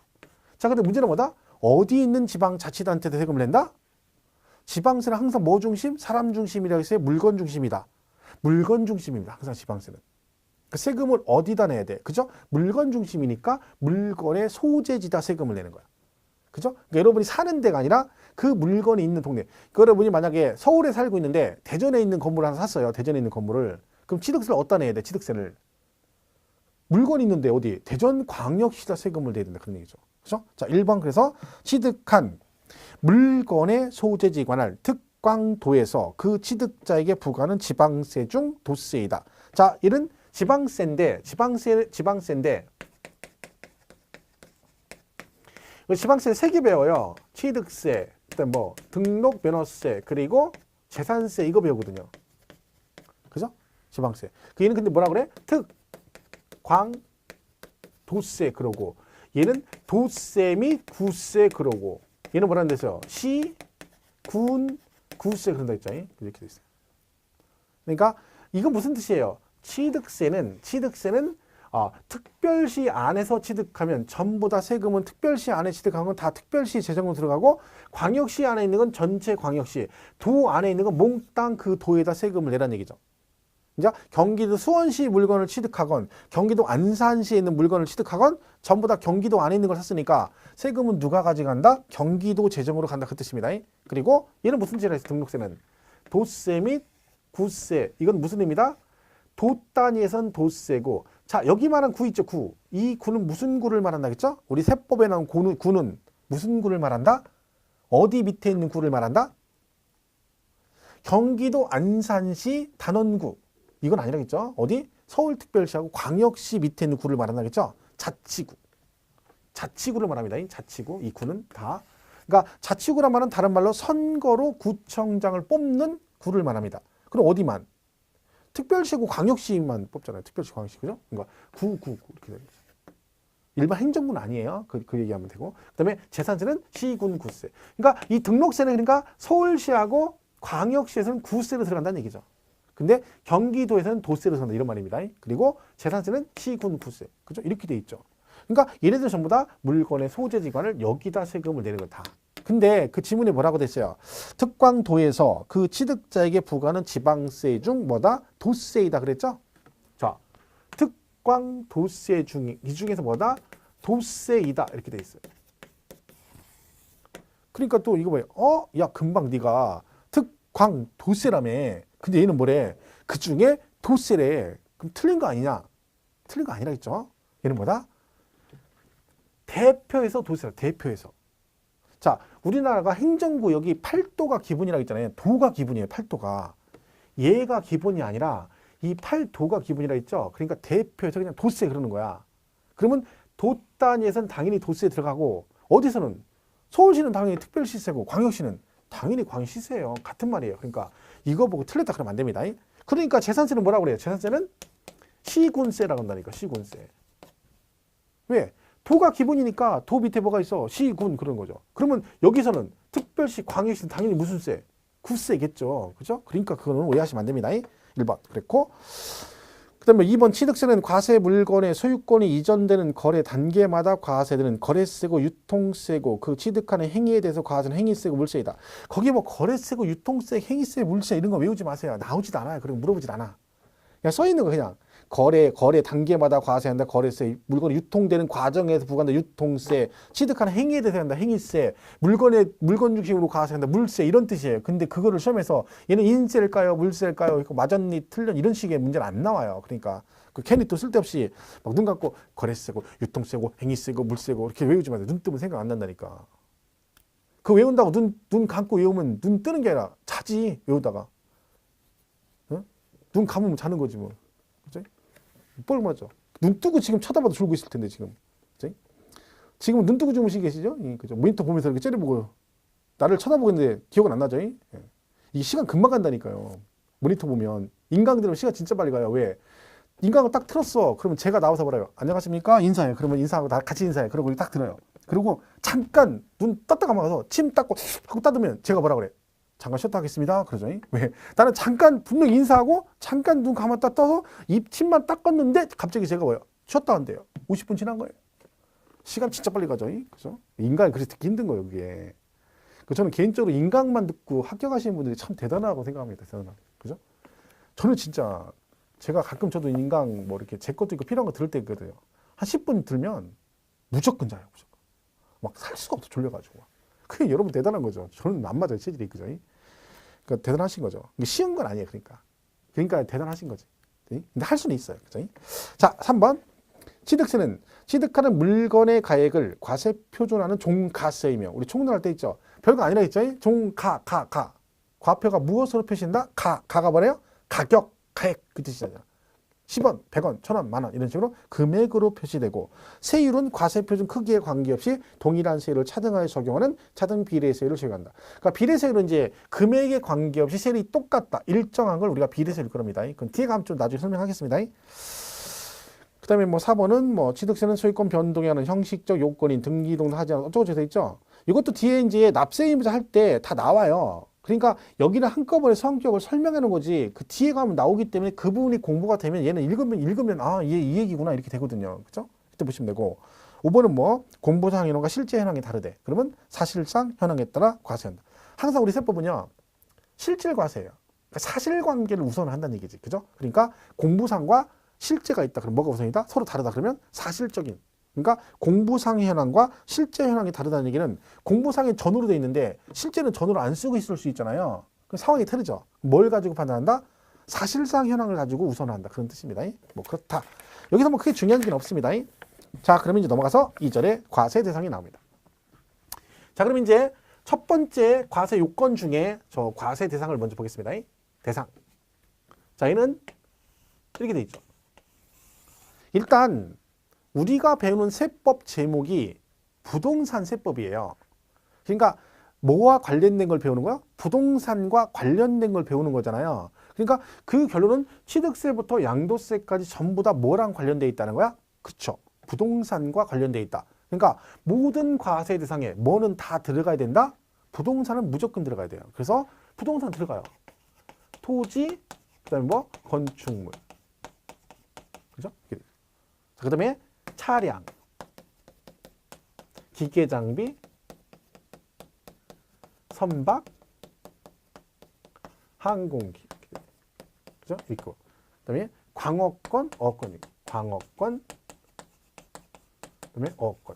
자, 근데 문제는 뭐다? 어디 있는 지방자치단체에 세금을 낸다? 지방세는 항상 뭐 중심? 사람 중심이라고 했어요? 물건 중심이다. 물건 중심입니다. 항상 지방세는. 그 세금을 어디다 내야 돼? 그죠? 물건 중심이니까 물건의 소재지다 세금을 내는 거야. 그죠? 그러니까 여러분이 사는 데가 아니라 그 물건이 있는 동네. 그 여러분이 만약에 서울에 살고 있는데 대전에 있는 건물을 하나 샀어요. 대전에 있는 건물을. 그럼 취득세를 어디다 내야 돼? 취득세를. 물건이 있는데 어디? 대전광역시다 세금을 내야 된다. 그런 얘기죠. 그죠? 자, 1번 그래서 취득한 물건의 소재지에 관할 특광도에서 그 취득자에게 부과하는 지방세 중 도세이다. 자, 이는 지방세인데 지방세 세 개 배워요. 취득세, 그다음 뭐 등록 면허세, 그리고 재산세 이거 배우거든요. 그죠? 지방세. 그 얘는 근데 뭐라 그래? 특광도세 그러고 얘는 도세 및 구세 그러고 얘는 뭐라는 데서요? 시, 군, 구세 그런다 했죠. 이렇게 돼 있어요. 그러니까 이건 무슨 뜻이에요? 취득세는 특별시 안에서 취득하면 전부 다 세금은 특별시 안에 취득한 건 다 특별시 재정으로 들어가고 광역시 안에 있는 건 전체 광역시, 도 안에 있는 건 몽땅 그 도에다 세금을 내라는 얘기죠. 이제 경기도 수원시 물건을 취득하건 경기도 안산시에 있는 물건을 취득하건 전부 다 경기도 안에 있는 걸 샀으니까 세금은 누가 가져간다? 경기도 재정으로 간다 그 뜻입니다. 그리고 얘는 무슨 뜻이라 했어요? 등록세는 도세 및 구세. 이건 무슨 의미다? 도 단위에선 도세고, 자 여기 말한 구 있죠. 구. 이 구는 무슨 구를 말한다겠죠? 우리 세법에 나온 구는 무슨 구를 말한다? 어디 밑에 있는 구를 말한다? 경기도 안산시 단원구. 이건 아니라겠죠? 어디? 서울특별시하고 광역시 밑에 있는 구를 말한다겠죠? 자치구. 자치구를 말합니다. 자치구. 이 구는 다. 그러니까 자치구란 말은 다른 말로 선거로 구청장을 뽑는 구를 말합니다. 그럼 어디만? 특별시고 광역시만 뽑잖아요. 특별시, 광역시. 그죠? 그러니까 구 이렇게 되는 거죠. 일반 행정구는 아니에요. 그 얘기하면 되고. 그다음에 재산세는 시군 구세. 그러니까 이 등록세는 그러니까 서울시하고 광역시에서는 구세로 들어간다는 얘기죠. 근데 경기도에서는 도세로 들어간다 이런 말입니다. 그리고 재산세는 시군 구세. 그죠? 이렇게 돼 있죠. 그러니까 얘네들 전부 다 물건의 소재지관을 여기다 세금을 내는 거다. 근데 그 지문에 뭐라고 됐어요? 특광도에서 그 취득자에게 부과하는 지방세 중 뭐다? 도세이다 그랬죠? 자, 특광도세 중 이 중에서 뭐다? 도세이다 이렇게 돼 있어요. 그러니까 또 이거 뭐예요? 야 금방 네가 특광도세라며. 근데 얘는 뭐래? 그 중에 도세래. 그럼 틀린 거 아니냐? 틀린 거 아니라겠죠? 얘는 뭐다? 대표에서 도세라. 대표에서. 자, 우리나라가 행정구 여기 8도가 기본이라고 했잖아요. 도가 기본이에요. 8도가. 얘가 기본이 아니라 이 8도가 기본이라 했죠. 그러니까 대표에서 그냥 도세 그러는 거야. 그러면 도 단위에서는 당연히 도세에 들어가고 어디서는 서울시는 당연히 특별시세고 광역시는 당연히 광역시세예요. 같은 말이에요. 그러니까 이거 보고 틀렸다 그러면 안 됩니다. 그러니까 재산세는 뭐라고 그래요? 재산세는 시군세라고 한다니까. 시군세. 왜? 도가 기본이니까 도 밑에 뭐가 있어? 시군 그런 거죠. 그러면 여기서는 특별시, 광역시는 당연히 무슨 세? 구세겠죠. 그죠? 그러니까 그거는 오해하시면 안 됩니다. 1번. 그랬고 그 다음에 2번 취득세는 과세 물건의 소유권이 이전되는 거래 단계마다 과세되는 거래세고 유통세고 그 취득하는 행위에 대해서 과세는 행위세고 물세이다. 거기 뭐 거래세고 유통세, 행위세, 물세 이런 거 외우지 마세요. 나오지도 않아요. 그리고 물어보질 않아. 그냥 써 있는 거 그냥. 거래 단계마다 과세한다. 거래세, 물건이 유통되는 과정에서 부과한다. 유통세, 취득하는 행위에 대해서 한다. 행위세, 물건 중심으로 과세한다. 물세 이런 뜻이에요. 근데 그거를 시험에서 얘는 인세일까요? 물세일까요? 맞았니? 틀렸니? 이런 식의 문제는 안 나와요. 그러니까 그 괜히 또 쓸데없이 막 눈 감고 거래세고 유통세고 행위세고 물세고 이렇게 외우지 마세요. 눈 뜨면 생각 안 난다니까. 그 외운다고 눈 감고 외우면 눈 뜨는 게 아니라 자지 외우다가. 응? 눈 감으면 자는 거지 뭐. 그치? 뻘 맞죠? 눈 뜨고 지금 쳐다봐도 졸고 있을 텐데 지금. 그치? 지금 눈 뜨고 주무시고 계시죠? 그죠? 모니터 보면서 이렇게 째려보고 나를 쳐다보고 있는데 기억은 안 나죠? 이 시간 금방 간다니까요. 모니터 보면 인강들은 시간 진짜 빨리 가요. 왜? 인강을 딱 틀었어. 그러면 제가 나와서 뭐라요? 안녕하십니까? 인사해요. 그러면 인사하고 다 같이 인사해. 그러고 딱 들어요. 그리고 잠깐 눈 떴다 감아서 침 닦고 하고 따두면 제가 뭐라 그래? 잠깐 쉬었다 하겠습니다. 그러죠. 왜? 나는 잠깐 분명 인사하고 잠깐 눈 감았다 떠서 입 침만 닦았는데 갑자기 제가 뭐예요? 쉬었다 한대요. 50분 지난 거예요. 시간 진짜 빨리 가죠. 그죠? 인간이 그래서 듣기 힘든 거예요. 이게. 저는 개인적으로 인강만 듣고 합격하시는 분들이 참 대단하다고 생각합니다. 대단하고. 그죠? 저는 진짜 제가 가끔 저도 인강 뭐 이렇게 제 것도 있고 필요한 거 들을 때 있거든요. 한 10분 들면 무조건 자요. 무조건. 막 살 수가 없어. 졸려가지고. 그게 여러분 대단한 거죠. 저는 안 맞아요. 체질이. 그죠? 그러니까 대단하신 거죠. 쉬운 건 아니에요. 그러니까 대단하신 거지. 근데 할 수는 있어요. 그죠? 자, 3번. 취득세는 취득하는 물건의 가액을 과세 표준하는 종가세이며 우리 총론할 때 있죠. 별거 아니라 있죠. 종가 과표가 무엇으로 표시한다? 가가 뭐래요? 가격, 가액 그 뜻이잖아요. 10원, 100원, 1000원, 만원 이런 식으로 금액으로 표시되고 세율은 과세 표준 크기에 관계없이 동일한 세율을 차등하여 적용하는 차등 비례세율을 적용한다. 그러니까 비례세율은 이제 금액에 관계없이 세율이 똑같다. 일정한 걸 우리가 비례세율 그럽니다. 그럼 뒤에 가면 좀 나중에 설명하겠습니다. 그 다음에 뭐 4번은 뭐 취득세는 소유권 변동에 하는 형식적 요건인 등기이동 하지 않아 어쩌고 저쩌고 있죠. 이것도 뒤에 이제 납세의무자 할 때 다 나와요. 그러니까 여기는 한꺼번에 성격을 설명해 놓은 거지 그 뒤에 가면 나오기 때문에 그 부분이 공부가 되면 얘는 읽으면 아, 얘 이 얘기구나 이렇게 되거든요. 그죠? 이때 보시면 되고 5번은 뭐 공보상 현황과 실제 현황이 다르대. 그러면 사실상 현황에 따라 과세한다. 항상 우리 세법은요. 실질 과세예요. 그러니까 사실관계를 우선한다는 얘기지. 그죠? 그러니까 공보상과 실제가 있다. 그럼 뭐가 우선이다? 서로 다르다. 그러면 사실적인. 그러니까 공보상 현황과 실제 현황이 다르다는 얘기는 공보상이 전으로 돼 있는데 실제는 전으로 안 쓰고 있을 수 있잖아요. 그 상황이 틀리죠. 뭘 가지고 판단한다? 사실상 현황을 가지고 우선한다. 그런 뜻입니다. 뭐 그렇다. 여기서 뭐 크게 중요한 게 없습니다. 자, 그러면 이제 넘어가서 2절에 과세 대상이 나옵니다. 자, 그럼 이제 첫 번째 과세 요건 중에 저 과세 대상을 먼저 보겠습니다. 대상. 자, 얘는 이렇게 돼 있죠. 일단 우리가 배우는 세법 제목이 부동산 세법이에요. 그러니까 뭐와 관련된 걸 배우는 거야? 부동산과 관련된 걸 배우는 거잖아요. 그러니까 그 결론은 취득세부터 양도세까지 전부 다 뭐랑 관련돼 있다는 거야? 그쵸. 부동산과 관련돼 있다. 그러니까 모든 과세 대상에 뭐는 다 들어가야 된다? 부동산은 무조건 들어가야 돼요. 그래서 부동산 들어가요. 토지, 그다음에 뭐 건축물. 그죠? 그 다음에 차량, 기계 장비, 선박, 항공기, 그죠? 있고, 그다음에 광어권, 어권 있고, 광어권, 그다음에 어권,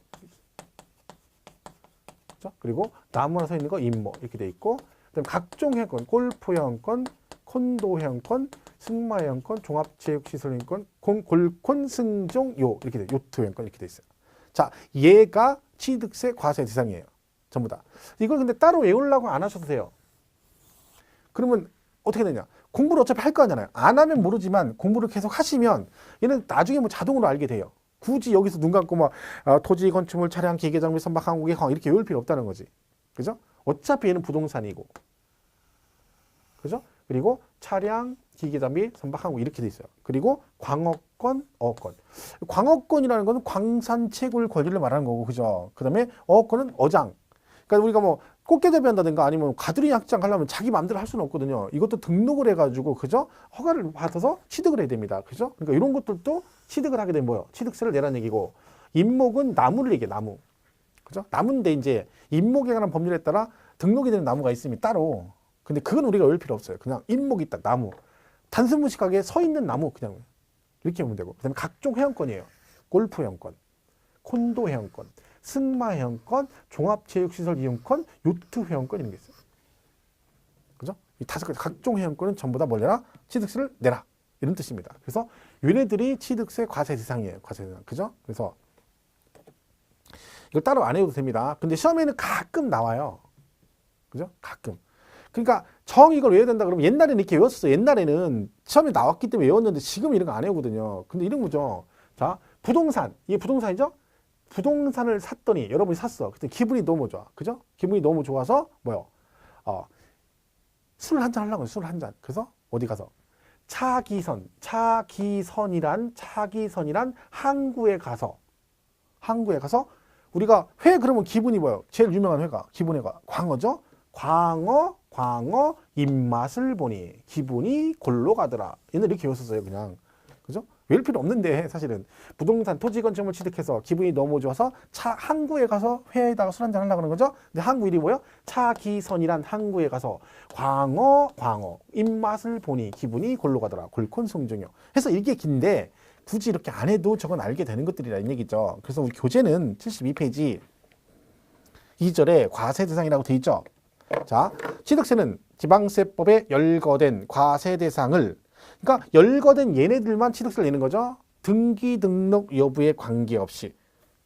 그죠? 그리고 나무나 서 있는 거 임모 이렇게 돼 있고, 그다음에 각종 회원권, 골프 회원권, 콘도 회원권, 승마 회원권, 종합체육시설 회원권, 골콘 승종 요 이렇게 돼 요트 회원권 이렇게 돼 있어요. 자, 얘가 취득세 과세 대상이에요. 전부 다. 이걸 근데 따로 외우려고 안 하셔도 돼요. 그러면 어떻게 되냐? 공부를 어차피 할 거 아니잖아요. 안 하면 모르지만 공부를 계속 하시면 얘는 나중에 뭐 자동으로 알게 돼요. 굳이 여기서 눈 감고 막 토지, 건축물, 차량, 기계, 장비, 선박, 항공기 이렇게 외울 필요 없다는 거지. 그죠? 어차피 얘는 부동산이고. 그죠? 그리고 차량, 기계, 장비, 선박, 항공 이렇게 돼 있어요. 그리고 광어권, 어권. 광어권이라는 거는 광산 채굴 권리를 말하는 거고, 그죠? 그 다음에 어권은 어장. 그러니까 우리가 뭐 꽃게잡이 한다든가 아니면 가두리 약장 하려면 자기 마음대로 할 수는 없거든요. 이것도 등록을 해가지고, 그죠? 허가를 받아서 취득을 해야 됩니다. 그죠? 그러니까 이런 것들도 취득을 하게 되면 뭐예요? 취득세를 내라는 얘기고, 임목은 나무를 얘기해, 나무. 그죠? 나무인데 이제 임목에 관한 법률에 따라 등록이 되는 나무가 있으면 따로. 근데 그건 우리가 외울 필요 없어요. 그냥 임목이 있다, 나무. 단순 무식하게 서 있는 나무 그냥 이렇게 보면 되고. 그다음에 각종 회원권이에요. 골프 회원권, 콘도 회원권, 승마 회원권, 종합체육시설 이용권, 요트 회원권 이런 게 있어요. 그죠? 이 5가지 각종 회원권은 전부 다 뭘 내라? 취득세를 내라. 이런 뜻입니다. 그래서 얘네들이 취득세 과세 대상이에요. 과세 대상. 그죠? 그래서 이걸 따로 안 해도 됩니다. 근데 시험에는 가끔 나와요. 그죠? 가끔. 그러니까 이걸 외워야 된다 그러면 옛날에는 이렇게 외웠었어요. 옛날에는 시험에 나왔기 때문에 외웠는데 지금 이런 거 안 외우거든요. 근데 이런 거죠. 자, 부동산. 이게 부동산이죠? 부동산을 샀더니 여러분이 샀어. 그때 기분이 너무 좋아. 그죠? 기분이 너무 좋아서 뭐요? 술 한잔 하려고 해요. 술 한 잔. 그래서 어디 가서 차기선이란 항구에 가서 우리가 회 그러면 기분이 뭐예요? 제일 유명한 회가 기분회가 광어죠? 광어 입맛을 보니 기분이 골로 가더라. 옛날에 이렇게 외웠었어요. 그냥. 그죠? 외울 필요 없는데 사실은 부동산 토지 건축물 취득해서 기분이 너무 좋아서 항구에 가서 회에다가 술 한잔 하려고 하는 거죠. 근데 항구 이름이 뭐예요? 차기선이란 항구에 가서 광어 입맛을 보니 기분이 골로 가더라. 골콘성중요. 해서 이게 긴데 굳이 이렇게 안 해도 저건 알게 되는 것들이라는 얘기죠. 그래서 우리 교재는 72페이지 2절에 과세 대상이라고 돼 있죠. 자, 취득세는 지방세법에 열거된 과세 대상을, 그러니까 열거된 얘네들만 취득세를 내는 거죠. 등기 등록 여부에 관계없이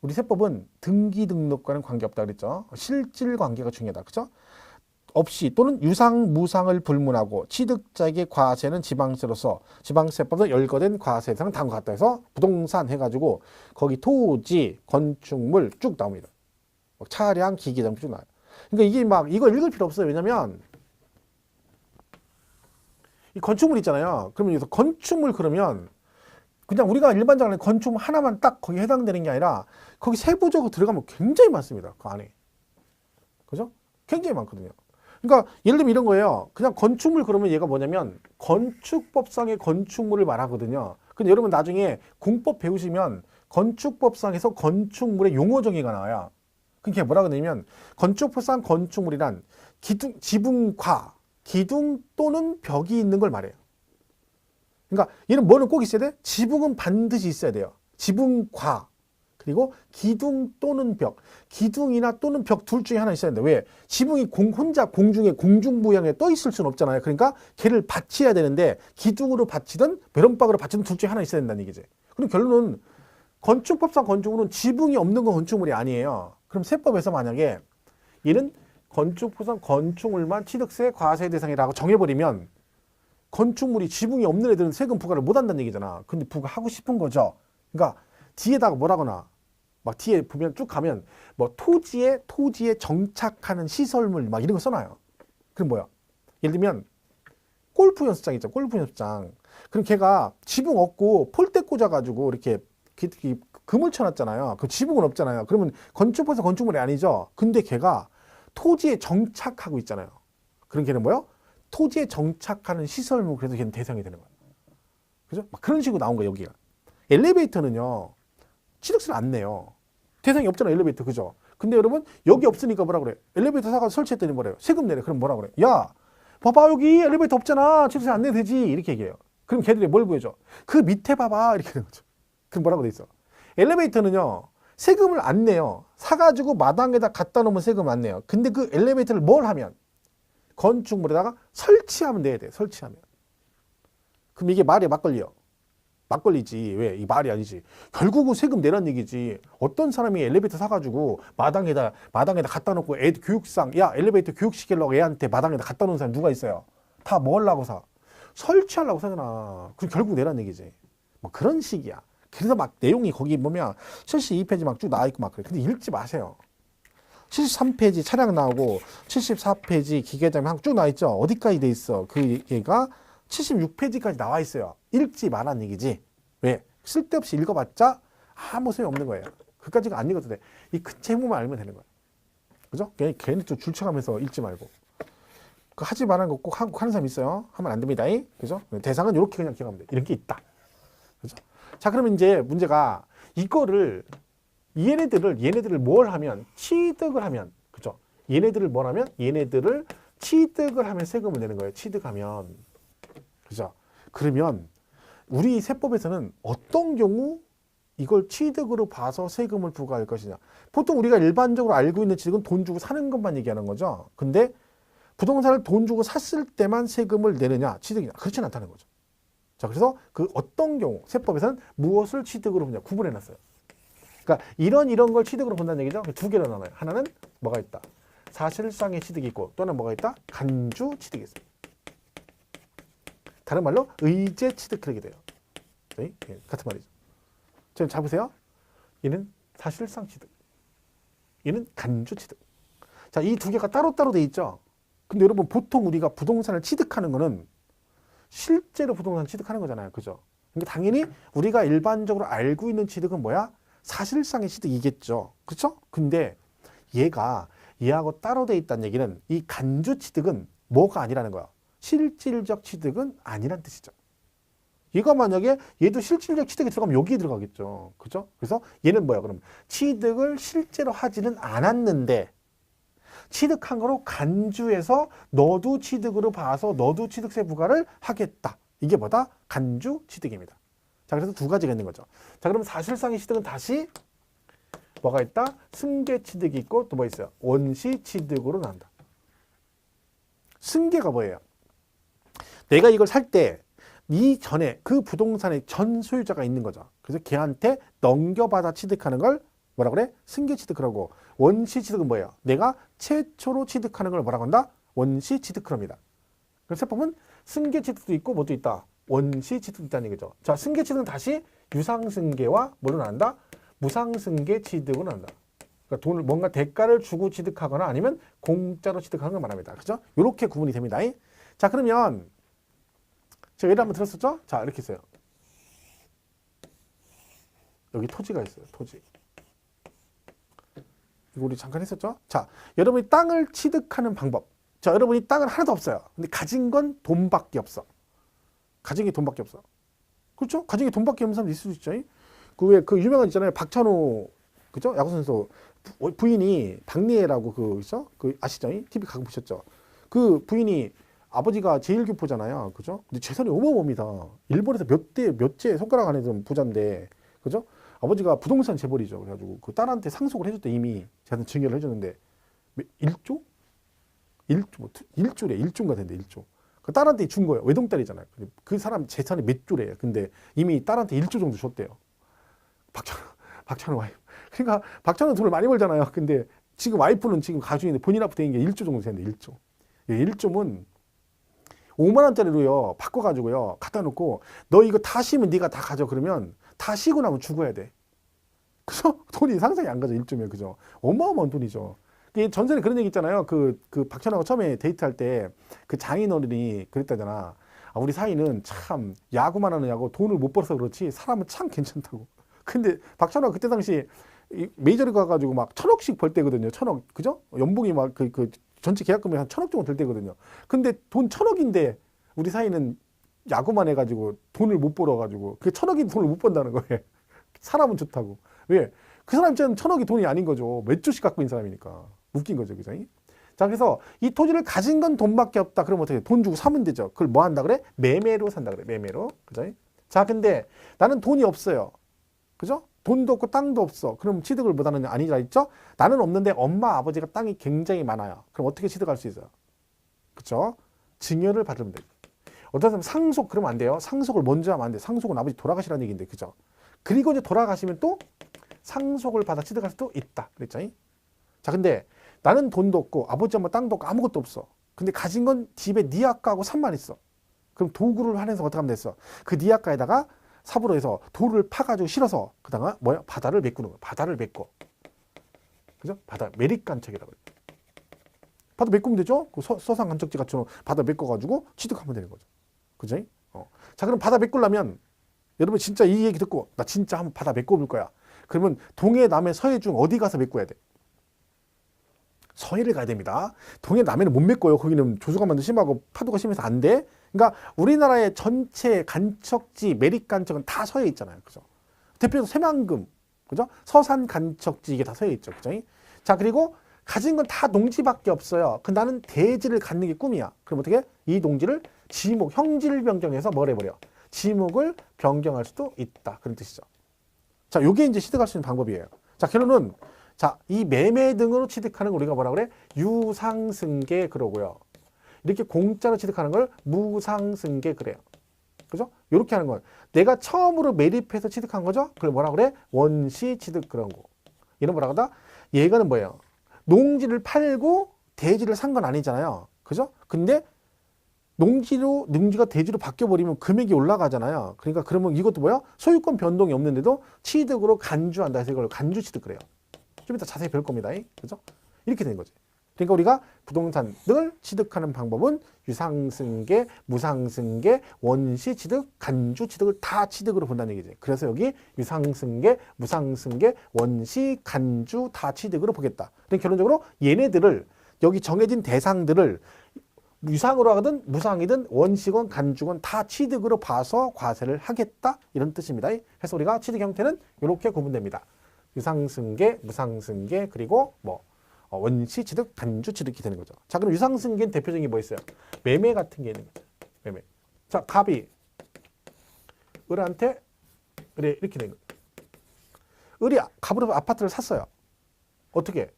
우리 세법은 등기 등록과는 관계없다 그랬죠. 실질 관계가 중요하다. 그죠? 없이 또는 유상 무상을 불문하고 취득자에게 과세는 지방세로서 지방세법에 열거된 과세 대상 다음과 같다 해서 부동산 해가지고 거기 토지, 건축물 쭉 나옵니다. 차량, 기계, 장비 쭉 나와요. 그러니까 이게 막 이거 읽을 필요 없어요. 왜냐면 이 건축물 있잖아요. 그러면 여기서 건축물 그러면 그냥 우리가 일반적으로 건축물 하나만 딱 거기에 해당되는 게 아니라 거기 세부적으로 들어가면 굉장히 많습니다. 그 안에. 그죠? 굉장히 많거든요. 그러니까 예를 들면 이런 거예요. 그냥 건축물 그러면 얘가 뭐냐면 건축법상의 건축물을 말하거든요. 근데 여러분 나중에 공법 배우시면 건축법상에서 건축물의 용어 정의가 나와요. 그게 뭐라 그러냐면 건축법상 건축물이란 기둥, 지붕과 기둥 또는 벽이 있는 걸 말해요. 그러니까 얘는 뭐는 꼭 있어야 돼? 지붕은 반드시 있어야 돼요. 지붕과 그리고 기둥 또는 벽. 기둥이나 또는 벽 둘 중에 하나 있어야 되는데 왜? 지붕이 혼자 공중에 공중부양에 떠 있을 수는 없잖아요. 그러니까 걔를 받쳐야 되는데 기둥으로 받치든 메론박으로 받치든 둘 중에 하나 있어야 된다는 얘기지. 그럼 결론은 건축법상 건축물은 지붕이 없는 건 건축물이 아니에요. 그럼 세법에서 만약에 얘는 건축법상 건축물만 취득세 과세 대상이라고 정해버리면 건축물이 지붕이 없는 애들은 세금 부과를 못 한다는 얘기잖아. 근데 부과하고 싶은 거죠. 그러니까 뒤에다가 뭐라거나 막 뒤에 보면 쭉 가면 뭐 토지에 정착하는 시설물 막 이런 거 써놔요. 그럼 뭐야? 예를 들면 골프 연습장 있죠. 골프 연습장. 그럼 걔가 지붕 없고 폴대 꽂아가지고 이렇게 금을 쳐놨잖아요. 그 지붕은 없잖아요. 그러면 건축법에서 건축물이 아니죠. 근데 걔가 토지에 정착하고 있잖아요. 그럼 걔는 뭐요? 토지에 정착하는 시설물 그래서 걔는 대상이 되는 거예요. 그죠? 막 그런 식으로 나온 거예요, 여기가. 엘리베이터는요. 취득세를 안 내요. 대상이 없잖아, 엘리베이터. 그죠? 근데 여러분, 여기 없으니까 뭐라 그래? 엘리베이터 사가서 설치했더니 뭐래요? 세금 내래. 그럼 뭐라 그래? 야, 봐봐, 여기 엘리베이터 없잖아. 취득세 안 내도 되지. 이렇게 얘기해요. 그럼 걔들이 뭘 보여줘? 그 밑에 봐봐. 이렇게 되는 거죠. 그럼 뭐라고 돼 있어? 엘리베이터는요, 세금을 안 내요. 사가지고 마당에다 갖다 놓으면 세금 안 내요. 근데 그 엘리베이터를 뭘 하면? 건축물에다가 설치하면 내야 돼. 설치하면. 그럼 이게 말이 막걸리요. 막걸리지. 왜? 이 말이 아니지. 결국은 세금 내란 얘기지. 어떤 사람이 엘리베이터 사가지고 마당에다 갖다 놓고 애 교육상, 야, 엘리베이터 교육시키려고 애한테 마당에다 갖다 놓은 사람 누가 있어요? 다 뭐 하려고 사? 설치하려고 사잖아. 그럼 결국 내란 얘기지. 뭐 그런 식이야. 그래서 막 내용이 거기 보면 72페이지 막 쭉 나와있고 막 그래. 근데 읽지 마세요. 73페이지 차량 나오고 74페이지 기계장비 쭉 나와있죠. 어디까지 돼 있어? 그 얘가 76페이지까지 나와 있어요. 읽지 말란 얘기지. 왜? 쓸데없이 읽어봤자 아무 소용이 없는 거예요. 그까지가 안 읽어도 돼. 이 큰 제목만 알면 되는 거야. 그죠? 괜히 또 줄쳐가면서 읽지 말고. 그 하지 말라는 거 꼭 하는 사람 있어요. 하면 안 됩니다. 그죠? 대상은 이렇게 그냥 기억하면 돼. 이런 게 있다. 그죠? 자, 그러면 이제 문제가 이거를 얘네들을 뭘 하면 취득을 하면 그죠? 얘네들을 뭘 하면 얘네들을 취득을 하면 세금을 내는 거예요. 취득하면 그죠? 그러면 우리 세법에서는 어떤 경우 이걸 취득으로 봐서 세금을 부과할 것이냐? 보통 우리가 일반적으로 알고 있는 취득은 돈 주고 사는 것만 얘기하는 거죠. 근데 부동산을 돈 주고 샀을 때만 세금을 내느냐, 취득이냐? 그렇지는 않다는 거죠. 자, 그래서 그 어떤 경우 세법에서는 무엇을 취득으로 보냐 구분해 놨어요. 그러니까 이런 걸 취득으로 본다는 얘기죠. 두 개로 나눠요. 하나는 뭐가 있다? 사실상의 취득이 있고 또는 뭐가 있다? 간주 취득이 있습니다. 다른 말로 의제 취득 그렇게 돼요. 네? 같은 말이죠. 지금 잡으세요. 얘는 사실상 취득. 얘는 간주 취득. 자, 이 두 개가 따로따로 돼 있죠. 근데 여러분 보통 우리가 부동산을 취득하는 거는 실제로 부동산 취득하는 거잖아요. 그죠? 그러니까 당연히 우리가 일반적으로 알고 있는 취득은 뭐야? 사실상의 취득이겠죠. 그렇죠? 근데 얘하고 따로 돼 있다는 얘기는 이 간주 취득은 뭐가 아니라는 거야. 실질적 취득은 아니란 뜻이죠. 얘가 만약에 얘도 실질적 취득이 들어가면 여기에 들어가겠죠. 그죠? 그래서 얘는 뭐야? 그럼 취득을 실제로 하지는 않았는데 취득한 거로 간주해서 너도 취득으로 봐서 너도 취득세 부과를 하겠다. 이게 뭐다? 간주 취득입니다. 자, 그래서 두 가지가 있는 거죠. 자, 그럼 사실상의 취득은 다시 뭐가 있다? 승계 취득이 있고 또 뭐 있어요? 원시 취득으로 나온다. 승계가 뭐예요? 내가 이걸 살 때 이전에 그 부동산의 전 소유자가 있는 거죠. 그래서 걔한테 넘겨받아 취득하는 걸 뭐라 그래? 승계 취득크라고. 원시 취득은 뭐예요? 내가 최초로 취득하는 걸 뭐라고 한다? 원시 취득크랍니다. 그래서 보면 승계 취득도 있고 뭐도 있다? 원시 취득도 있다는 얘기죠. 자, 승계 취득은 다시 유상승계와 뭘로 나눈다? 무상승계 취득으로 나눈다. 그러니까 돈을 뭔가 대가를 주고 취득하거나 아니면 공짜로 취득하는 걸 말합니다. 그죠? 이렇게 구분이 됩니다. 자, 그러면 제가 예를 한번 들었었죠? 자, 이렇게 있어요. 여기 토지가 있어요. 토지. 이거 우리 잠깐 했었죠? 자, 여러분이 땅을 취득하는 방법. 자, 여러분이 땅은 하나도 없어요. 근데 가진 건 돈밖에 없어. 가진 게 돈밖에 없어. 그렇죠? 가진 게 돈밖에 없는 사람도 있을 수 있죠. 그 유명한 있잖아요. 박찬호, 그죠? 야구선수 부인이 박리애라고 그 있어? 그 아시죠? TV 가끔 보셨죠? 그 부인이 아버지가 제1교포잖아요. 그죠? 근데 재산이 어마어마합니다. 일본에서 몇째 손가락 안에 든 부자인데, 그죠? 아버지가 부동산 재벌이죠. 그래가지고 그 딸한테 상속을 해줬대. 이미 재산 증여를 해줬는데 1조? 1조래. 1조인가 된대. 1조. 그 딸한테 준 거예요. 외동딸이잖아요. 그 사람 재산이 몇 조래요. 근데 이미 딸한테 1조 정도 줬대요. 박찬호 와이프. 그러니까 박찬호 돈을 많이 벌잖아요. 근데 지금 와이프는 지금 가중인데 본인 앞에 된 게 1조 정도 되는데 1조. 1조면 5만 원짜리로요. 바꿔가지고요. 갖다 놓고 너 이거 다 쉬면 네가 다 가져. 그러면 다 쉬고 나면 죽어야 돼. 그죠? 돈이 상상이 안 가죠. 1조면. 그죠? 어마어마한 돈이죠. 전설에 그런 얘기 있잖아요. 그 박찬호가 처음에 데이트할 때 그 장인어른이 그랬다잖아. 아, 우리 사이는 참 야구만 하는 야구 돈을 못 벌어서 그렇지 사람은 참 괜찮다고. 근데 박찬호가 그때 당시 메이저리그 가가지고 막 1,000억씩 벌 때거든요. 1,000억. 그죠? 연봉이 막 그 전체 계약금이 한 1,000억 정도 될 때거든요. 근데 돈 1,000억인데 우리 사이는 야구만 해가지고 돈을 못 벌어가지고 그 1,000억인 돈을 못 번다는 거예요. 사람은 좋다고. 왜? 그 사람 입장에는 1,000억이 돈이 아닌 거죠. 몇 조씩 갖고 있는 사람이니까. 웃긴 거죠. 그죠? 자, 그래서 이 토지를 가진 건 돈밖에 없다. 그러면 어떻게 돼? 돈 주고 사면 되죠. 그걸 뭐 한다 그래? 매매로 산다 그래. 매매로. 그죠? 자, 근데 나는 돈이 없어요. 그죠? 돈도 없고 땅도 없어. 그럼 취득을 못 하느냐? 아니라 했죠? 나는 없는데 엄마, 아버지가 땅이 굉장히 많아요. 그럼 어떻게 취득할 수 있어요? 그죠? 증여를 받으면 돼요. 어떤 사람 상속 그러면 안 돼요. 상속을 먼저 하면 안 돼. 상속은 아버지 돌아가시라는 얘기인데. 그죠? 그리고 이제 돌아가시면 또 상속을 받아 취득할 수도 있다. 그랬죠? 자, 근데 나는 돈도 없고 아버지 엄마 땅도 없고 아무것도 없어. 근데 가진 건 집에 니아까하고 산만 있어. 그럼 도구를 환해서 어떻게 하면 됐어? 그 니아까에다가 삽으로 해서 돌을 파가지고 실어서 그다가 뭐야? 바다를 메꾸는 거야. 바다를 메꿔. 그죠? 바다 매립간척이라고 해요. 바다 메꾸면 되죠? 그 서산간척지 같은 바다 메꿔가지고 취득하면 되는 거죠. 그죠? 자, 그럼 바다 메꾸려면 여러분 진짜 이 얘기 듣고 나 진짜 한번 바다 메꿔볼 거야. 그러면 동해, 남해, 서해 중 어디 가서 메꿔야 돼? 서해를 가야 됩니다. 동해, 남해는 못 메꿔요. 거기는 조수간만도 심하고 파도가 심해서 안 돼. 그러니까 우리나라의 전체 간척지, 매립간척은 다 서해에 있잖아요. 그죠? 대표적으로 새만금, 그죠? 서산 간척지 이게 다 서해에 있죠. 그죠? 자, 그리고 가진 건 다 농지밖에 없어요. 그 나는 대지를 갖는 게 꿈이야. 그럼 어떻게? 이 농지를 지목, 형지를 변경해서 뭘 해버려? 지목을 변경할 수도 있다. 그런 뜻이죠. 자, 요게 이제 취득할 수 있는 방법이에요. 자, 결론은 자, 이 매매 등으로 취득하는 걸 우리가 뭐라 그래? 유상승계 그러고요. 이렇게 공짜로 취득하는 걸 무상승계 그래요. 그죠? 이렇게 하는 건 내가 처음으로 매립해서 취득한 거죠? 그걸 뭐라 그래? 원시 취득 그런 거. 얘는 뭐라 그러다? 얘가는 뭐예요? 농지를 팔고 대지를 산 건 아니잖아요. 그죠? 근데 농지가 대지로 바뀌어버리면 금액이 올라가잖아요. 그러니까 그러면 이것도 뭐야? 소유권 변동이 없는데도 취득으로 간주한다 해서 이걸 간주 취득 그래요. 좀 이따 자세히 배울 겁니다. 그죠? 이렇게 된 거지. 그러니까 우리가 부동산 등을 취득하는 방법은 유상승계, 무상승계, 원시 취득, 간주 취득을 다 취득으로 본다는 얘기지. 그래서 여기 유상승계, 무상승계, 원시, 간주 다 취득으로 보겠다. 그러니까 결론적으로 얘네들을 여기 정해진 대상들을 유상으로 하든 무상이든 원시건 간주건 다 취득으로 봐서 과세를 하겠다 이런 뜻입니다. 그래서 우리가 취득 형태는 이렇게 구분됩니다. 유상승계, 무상승계, 그리고 뭐 원시 취득, 간주 취득이 되는 거죠. 자, 그럼 유상승계는 대표적인 게 뭐 있어요? 매매 같은 게 있는 거죠. 매매. 자, 갑이 을한테 그래 이렇게 된 거죠. 을이 갑으로 아파트를 샀어요. 어떻게?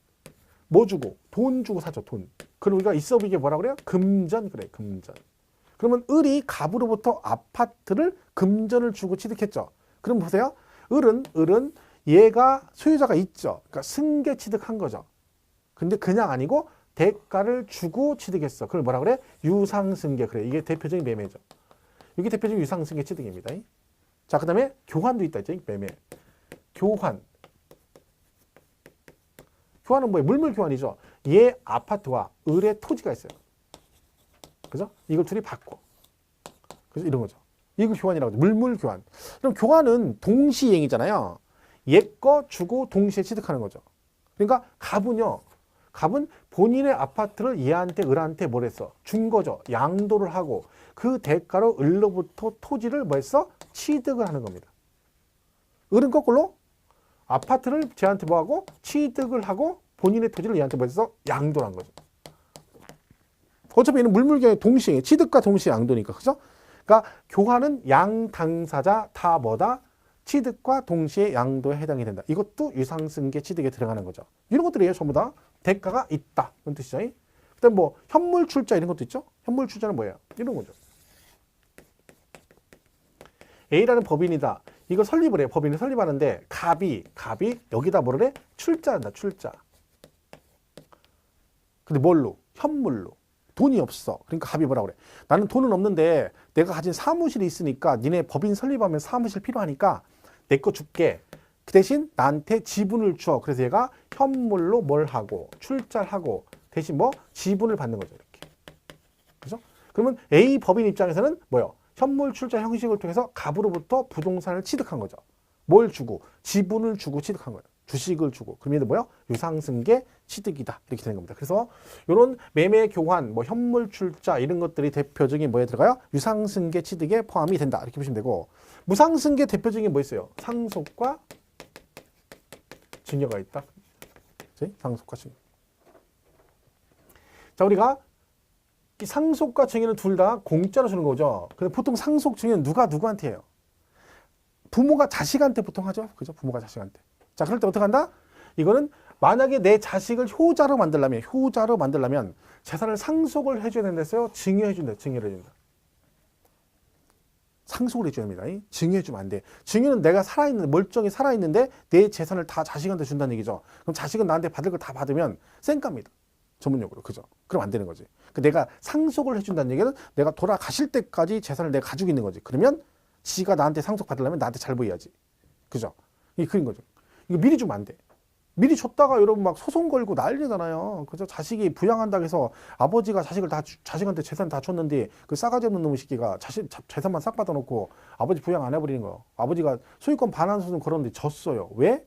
뭐 주고? 돈 주고 사죠. 돈. 그럼 우리가 있어 보이게 뭐라 그래요? 금전 그래. 금전. 그러면 을이 갑으로부터 아파트를 금전을 주고 취득했죠. 그럼 보세요. 을은 얘가 소유자가 있죠. 그러니까 승계 취득한 거죠. 근데 그냥 아니고 대가를 주고 취득했어. 그걸 뭐라 그래? 유상승계. 그래. 이게 대표적인 매매죠. 이게 대표적인 유상승계 취득입니다. 자, 그 다음에 교환도 있다 했죠. 매매. 교환. 교환은 뭐예요? 물물 교환이죠. 얘 아파트와 을의 토지가 있어요. 그죠? 이걸 둘이 바꿔. 그래서 이런 거죠. 이거 교환이라고 하죠. 물물 교환. 그럼 교환은 동시행이잖아요. 얘 거 주고 동시에 취득하는 거죠. 그러니까 갑은요. 갑은 본인의 아파트를 얘한테 을한테 뭘 했어? 준 거죠. 양도를 하고 그 대가로 을로부터 토지를 뭐 했어? 취득을 하는 겁니다. 을은 거꾸로 아파트를 쟤한테 뭐 하고 취득을 하고 본인의 토지를 얘한테 뭐 했어? 양도를 한 거죠. 어차피 얘는 물물교환의 동시에 취득과 동시에 양도니까. 그죠? 그러니까 교환은 양 당사자 다 뭐다? 취득과 동시에 양도에 해당이 된다. 이것도 유상승계 취득에 들어가는 거죠. 이런 것들이에요. 전부 다 대가가 있다. 이런 뜻이죠. 그다음 뭐 현물 출자 이런 것도 있죠. 현물 출자는 뭐예요? 이런 거죠. A라는 법인이다. 이거 설립을 해요. 법인을 설립하는데 갑이 여기다 뭐를 해? 출자한다. 출자. 근데 뭘로? 현물로. 돈이 없어. 그러니까 갑이 뭐라 그래? 나는 돈은 없는데 내가 가진 사무실이 있으니까 니네 법인 설립하면 사무실 필요하니까 내 거 줄게. 그 대신 나한테 지분을 줘. 그래서 얘가 현물로 뭘 하고 출자를 하고 대신 뭐 지분을 받는 거죠. 이렇게. 그죠? 그러면 A 법인 입장에서는 뭐요? 현물 출자 형식을 통해서 갑으로부터 부동산을 취득한 거죠. 뭘 주고? 지분을 주고 취득한 거예요. 주식을 주고. 그럼 얘는 뭐요? 유상승계 취득이다. 이렇게 되는 겁니다. 그래서 이런 매매 교환, 뭐 현물 출자 이런 것들이 대표적인 뭐에 들어가요? 유상승계 취득에 포함이 된다. 이렇게 보시면 되고 무상승계 대표적인 뭐 있어요? 상속과 증여가 있다. 상속과 증여. 자, 우리가 이 상속과 증여는 둘 다 공짜로 주는 거죠. 근데 보통 상속 증여는 누가 누구한테 해요? 부모가 자식한테 보통 하죠. 그죠? 부모가 자식한테. 자, 그럴 때 어떻게 한다? 이거는 만약에 내 자식을 효자로 만들려면 재산을 상속을 해줘야 된다 했어요. 증여해 준다. 증여를 해준다. 상속을 해줘야 됩니다. 증여해주면 안 돼. 증여는 내가 살아있는데 멀쩡히 살아있는데 내 재산을 다 자식한테 준다는 얘기죠. 그럼 자식은 나한테 받을 걸 다 받으면 쌩까입니다. 전문용어로. 그죠? 그럼 안 되는 거지. 내가 상속을 해준다는 얘기는 내가 돌아가실 때까지 재산을 내가 가지고 있는 거지. 그러면 지가 나한테 상속 받으려면 나한테 잘 보여야지. 그죠? 이게 그인 거죠. 이거 미리 주면 안 돼. 미리 줬다가 여러분 막 소송 걸고 난리잖아요. 그죠? 자식이 부양한다고 해서 아버지가 자식을 다 자식한테 재산 다 줬는데 그 싸가지 없는 놈의 새끼가 재산만 싹 받아놓고 아버지 부양 안 해버리는 거예요. 아버지가 소유권 반환 소송 걸었는데 졌어요. 왜?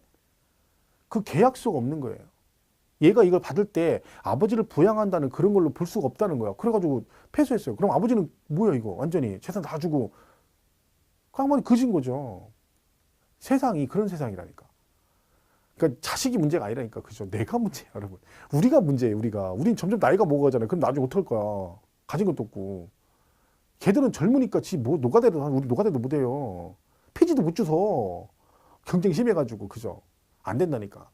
그 계약서가 없는 거예요. 얘가 이걸 받을 때 아버지를 부양한다는 그런 걸로 볼 수가 없다는 거야. 그래가지고 패소했어요. 그럼 아버지는 뭐야 이거 완전히 재산 다 주고 그 양반이 그진 거죠. 세상이 그런 세상이라니까. 그러니까 자식이 문제가 아니라니까. 그죠? 내가 문제야, 여러분. 우리가 문제예요, 우리가. 우린 점점 나이가 먹어가잖아요. 그럼 나중에 어떡할 거야. 가진 것도 없고. 걔들은 젊으니까 뭐 노가대도, 우리 노가대도 못해요. 폐지도 못 줘서. 경쟁이 심해가지고. 그죠? 안 된다니까.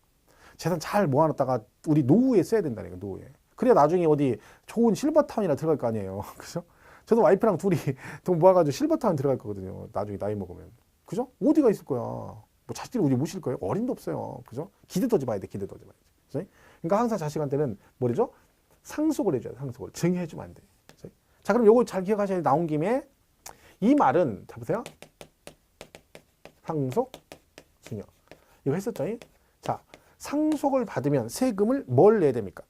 재산 잘 모아놨다가 우리 노후에 써야 된다니까, 노후에. 그래야 나중에 어디 좋은 실버타운이나 들어갈 거 아니에요. 그죠? 저도 와이프랑 둘이 돈 모아가지고 실버타운 들어갈 거거든요. 나중에 나이 먹으면. 그죠? 어디가 있을 거야. 뭐 자식들이 우리 모실 거예요? 어림도 없어요. 그죠? 기대떠지 봐야 돼. 기대떠지 봐야지. 그죠? 그러니까 항상 자식한테는 뭐죠? 상속을 해줘야 돼. 상속을. 증여해주면 안 돼. 그죠? 자, 그럼 요거 잘 기억하셔야 돼. 나온 김에 이 말은 자 보세요. 상속, 증여. 이거 했었죠? 자, 상속을 받으면 세금을 뭘 내야 됩니까?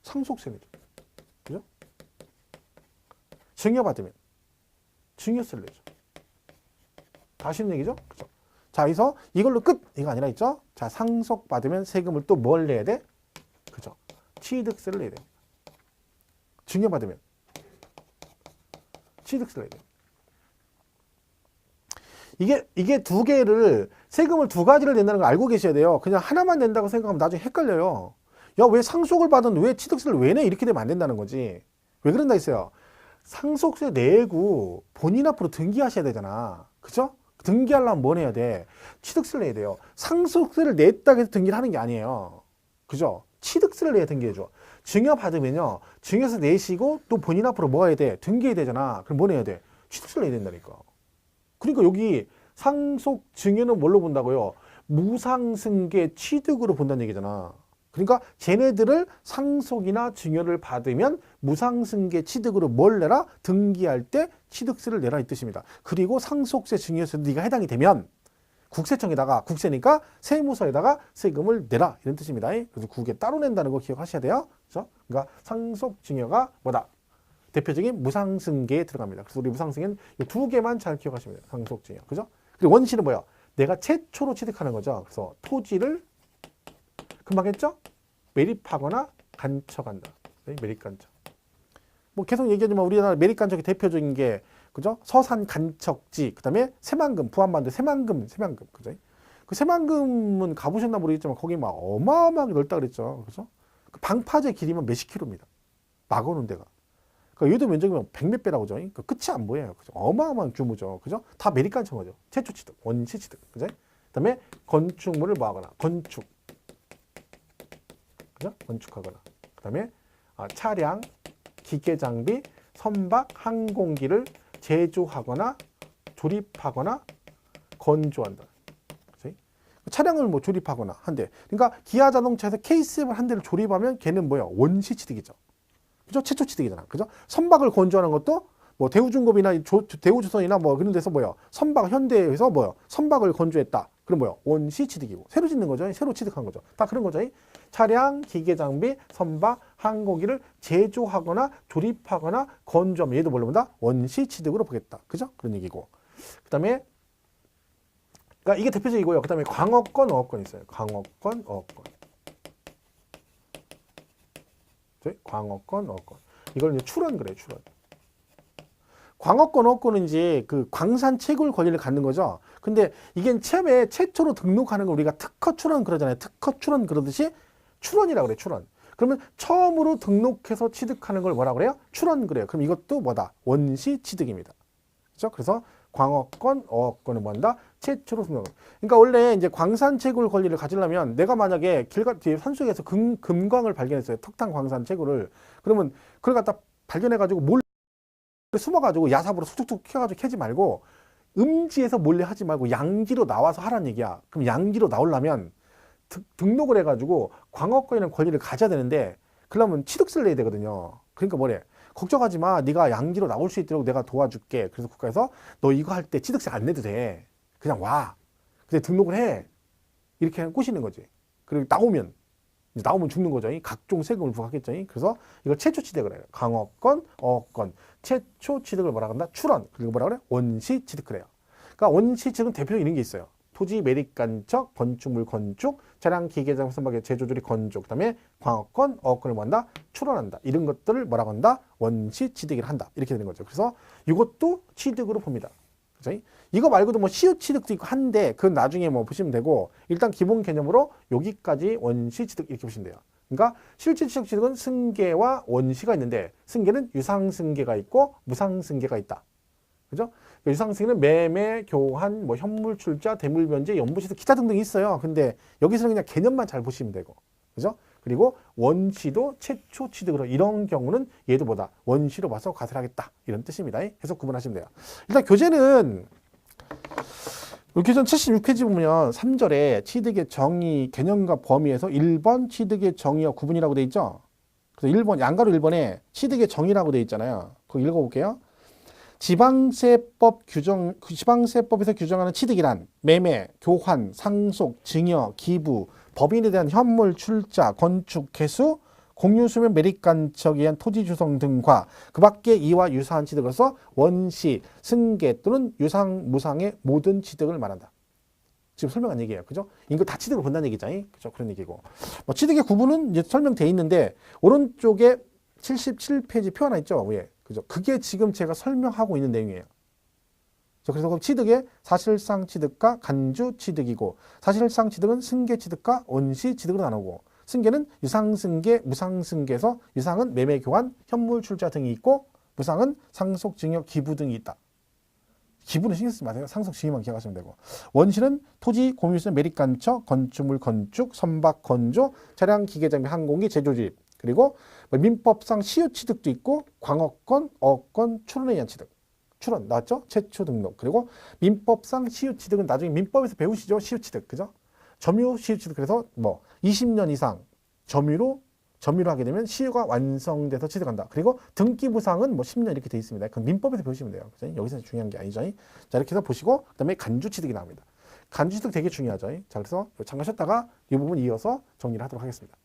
상속세 내죠. 그죠? 증여받으면 증여세를 내죠. 아시는 얘기죠? 그죠? 자, 여기서 이걸로 끝! 이거 아니라 있죠? 자, 상속받으면 세금을 또 뭘 내야 돼? 그죠? 취득세를 내야 돼. 증여받으면 취득세를 내야 돼. 이게 두 개를, 세금을 두 가지를 낸다는 걸 알고 계셔야 돼요. 그냥 하나만 낸다고 생각하면 나중에 헷갈려요. 야, 왜 상속을 받은 왜 취득세를 왜 내? 이렇게 되면 안 된다는 거지. 왜 그런다 했어요? 상속세 내고 본인 앞으로 등기하셔야 되잖아. 그죠? 등기하려면 뭐 내야 돼? 취득세를 내야 돼요. 상속세를 냈다고 해서 등기를 하는 게 아니에요. 그죠? 취득세를 내야 등기해줘. 증여받으면요. 증여세 내시고 또 본인 앞으로 뭐 해야 돼? 등기해야 되잖아. 그럼 뭐 내야 돼? 취득세를 내야 된다니까. 그러니까 여기 상속 증여는 뭘로 본다고요? 무상승계 취득으로 본다는 얘기잖아. 그러니까 쟤네들을 상속이나 증여를 받으면 무상승계 취득으로 뭘 내라? 등기할 때 취득세를 내라 이 뜻입니다. 그리고 상속세, 증여세 네가 해당이 되면 국세청에다가, 국세니까 세무서에다가 세금을 내라 이런 뜻입니다. 그래서 국에 따로 낸다는 거 기억하셔야 돼요. 그렇죠? 그러니까 상속, 증여가 뭐다? 대표적인 무상승계에 들어갑니다. 그래서 우리 무상승계는 이 두 개만 잘 기억하시면 돼요. 상속, 증여. 그죠? 그리고 원시는 뭐야? 내가 최초로 취득하는 거죠. 그래서 토지를 금방 했죠? 매립하거나 간척한다. 매립간척. 뭐 계속 얘기하지만 우리나라 매립간척의 대표적인 게 그죠? 서산 간척지, 그다음에 새만금, 부안반도 새만금, 그죠? 그 새만금은 가보셨나 모르겠지만 거기 막 어마어마하게 넓다 그랬죠. 그죠? 그 방파제 길이면 몇십 킬로입니다. 막 오는 데가. 그러니까 얘도 면적이면 100몇 배라고 하죠. 그 끝이 안 보여요. 그죠? 어마어마한 규모죠. 그죠? 다 매립간척 거죠. 최초 취득, 원시 취득. 그죠? 그다음에 건축물을 뭐 하거나, 건축. 그죠? 건축하거나. 그다음에 차량, 기계 장비, 선박, 항공기를 제조하거나 조립하거나 건조한다. 그치? 차량을 뭐 조립하거나 한대. 그러니까 기아 자동차에서 K7 한 대를 조립하면 걔는 뭐야? 원시 취득이죠. 그죠? 최초 취득이잖아. 그죠? 선박을 건조하는 것도 뭐 대우중공업이나 대우조선이나 뭐 그런 데서 뭐야? 선박 현대에서 뭐야? 선박을 건조했다. 그럼 뭐야? 원시 취득이고. 새로 짓는 거죠. 새로 취득한 거죠. 다 그런 거죠. 차량, 기계 장비, 선박, 항공기를 제조하거나 조립하거나 건조하면 얘도 뭘로 본다? 원시 취득으로 보겠다. 그죠? 그런 얘기고. 그다음에 그러니까 이게 대표적이고요. 그다음에 광어권, 어업권 있어요. 광어권, 어업권. 광어권, 어업권. 이걸 이제 출원 그래요. 출원. 광어권, 어업권은 이제 그 광산 채굴 권리를 갖는 거죠. 근데 이게 처음에 최초로 등록하는 거 우리가 특허 출원 그러잖아요. 특허 출원 그러듯이 출원이라고 그래요. 출원. 그러면 처음으로 등록해서 취득하는 걸 뭐라 그래요? 출원 그래요. 그럼 이것도 뭐다? 원시 취득입니다. 그렇죠? 그래서 광어권, 어업권은 뭐한다? 최초로 등록. 그러니까 원래 이제 광산 채굴 권리를 가지려면 내가 만약에 산속에서 금광을 발견했어요. 석탄 광산 채굴을. 그러면 그걸 갖다 발견해가지고 몰래 숨어가지고 야삽으로 툭툭툭 켜가지고 캐지 말고 음지에서 몰래 하지 말고 양지로 나와서 하라는 얘기야. 그럼 양지로 나오려면 등록을 해가지고 광어권이라는 권리를 가져야 되는데 그러려면 취득세를 내야 되거든요. 그러니까 뭐래? 걱정하지 마. 네가 양지로 나올 수 있도록 내가 도와줄게. 그래서 국가에서 너 이거 할 때 취득세 안 내도 돼. 그냥 와. 근데 등록을 해. 이렇게 꼬시는 거지. 그리고 나오면 죽는 거죠. 각종 세금을 부과하겠죠. 그래서 이걸 최초 취득을 해요. 광어권, 어업권. 최초 취득을 뭐라 한다? 출원. 그리고 뭐라 그래? 원시 취득 그래요. 그러니까 원시 취득은 대표적인 이런 게 있어요. 토지 매립간척, 건축물 건축, 차량 기계장 선박의 제조조리 건축, 그다음에 광어권, 어업권을 뭐한다? 출원한다. 이런 것들을 뭐라고 한다? 원시 취득을 한다. 이렇게 되는 거죠. 그래서 이것도 취득으로 봅니다. 그죠? 이거 말고도 뭐 시효 취득도 있고 한데 그건 나중에 뭐 보시면 되고 일단 기본 개념으로 여기까지 원시 취득 이렇게 보시면 돼요. 그러니까 실질 취득은 승계와 원시가 있는데 승계는 유상승계가 있고 무상승계가 있다. 그죠? 유상승계는 매매, 교환, 뭐 현물 출자, 대물 변제, 연부시득 기타 등등이 있어요. 근데 여기서는 그냥 개념만 잘 보시면 되고. 그죠? 그리고 원시도 최초 취득으로 이런 경우는 얘도 뭐다? 원시로 봐서 과세하겠다. 이런 뜻입니다. 해석 구분하시면 돼요. 일단 교재는 교재는 76페이지 보면 3절에 취득의 정의, 개념과 범위에서 1번 취득의 정의와 구분이라고 돼 있죠. 그래서 1번 양가로 1번에 취득의 정의라고 돼 있잖아요. 그거 읽어볼게요. 지방세법에서 규정하는 취득이란 매매, 교환, 상속, 증여, 기부, 법인에 대한 현물, 출자, 건축, 개수, 공유수면 매립간척에 의한 토지 주성 등과 그 밖에 이와 유사한 취득으로서 원시, 승계 또는 유상, 무상의 모든 취득을 말한다. 지금 설명한 얘기예요. 그죠? 이거 다 취득을 본다는 얘기잖아요. 그죠? 그런 얘기고. 뭐 취득의 구분은 이제 설명돼 있는데 오른쪽에 77페이지 표 하나 있죠. 위에. 그죠? 그게 지금 제가 설명하고 있는 내용이에요. 그래서 취득의 사실상 취득과 간주 취득이고 사실상 취득은 승계 취득과 원시 취득으로 나누고 승계는 유상승계, 무상승계에서 유상은 매매, 교환, 현물 출자 등이 있고 무상은 상속, 증여, 기부 등이 있다. 기부는 신경 쓰지 마세요. 상속, 증여만 기억하시면 되고 원시는 토지, 공유세, 매립간척, 건축물 건축, 선박 건조, 차량, 기계장비, 항공기, 제조집 그리고 민법상 시효 취득도 있고 광어권, 어권, 출원에 의한 취득. 출원 나왔죠? 최초 등록. 그리고 민법상 시효취득은 나중에 민법에서 배우시죠? 시효취득. 그죠? 점유 시효취득. 그래서 뭐 20년 이상 점유로 하게 되면 시효가 완성돼서 취득한다. 그리고 등기부상은 뭐 10년 이렇게 돼 있습니다. 그건 민법에서 배우시면 돼요. 그죠? 여기서 중요한 게 아니죠. 자, 이렇게 해서 보시고 그다음에 간주취득이 나옵니다. 간주취득 되게 중요하죠. 자, 그래서 잠깐 쉬었다가 이 부분 이어서 정리를 하도록 하겠습니다.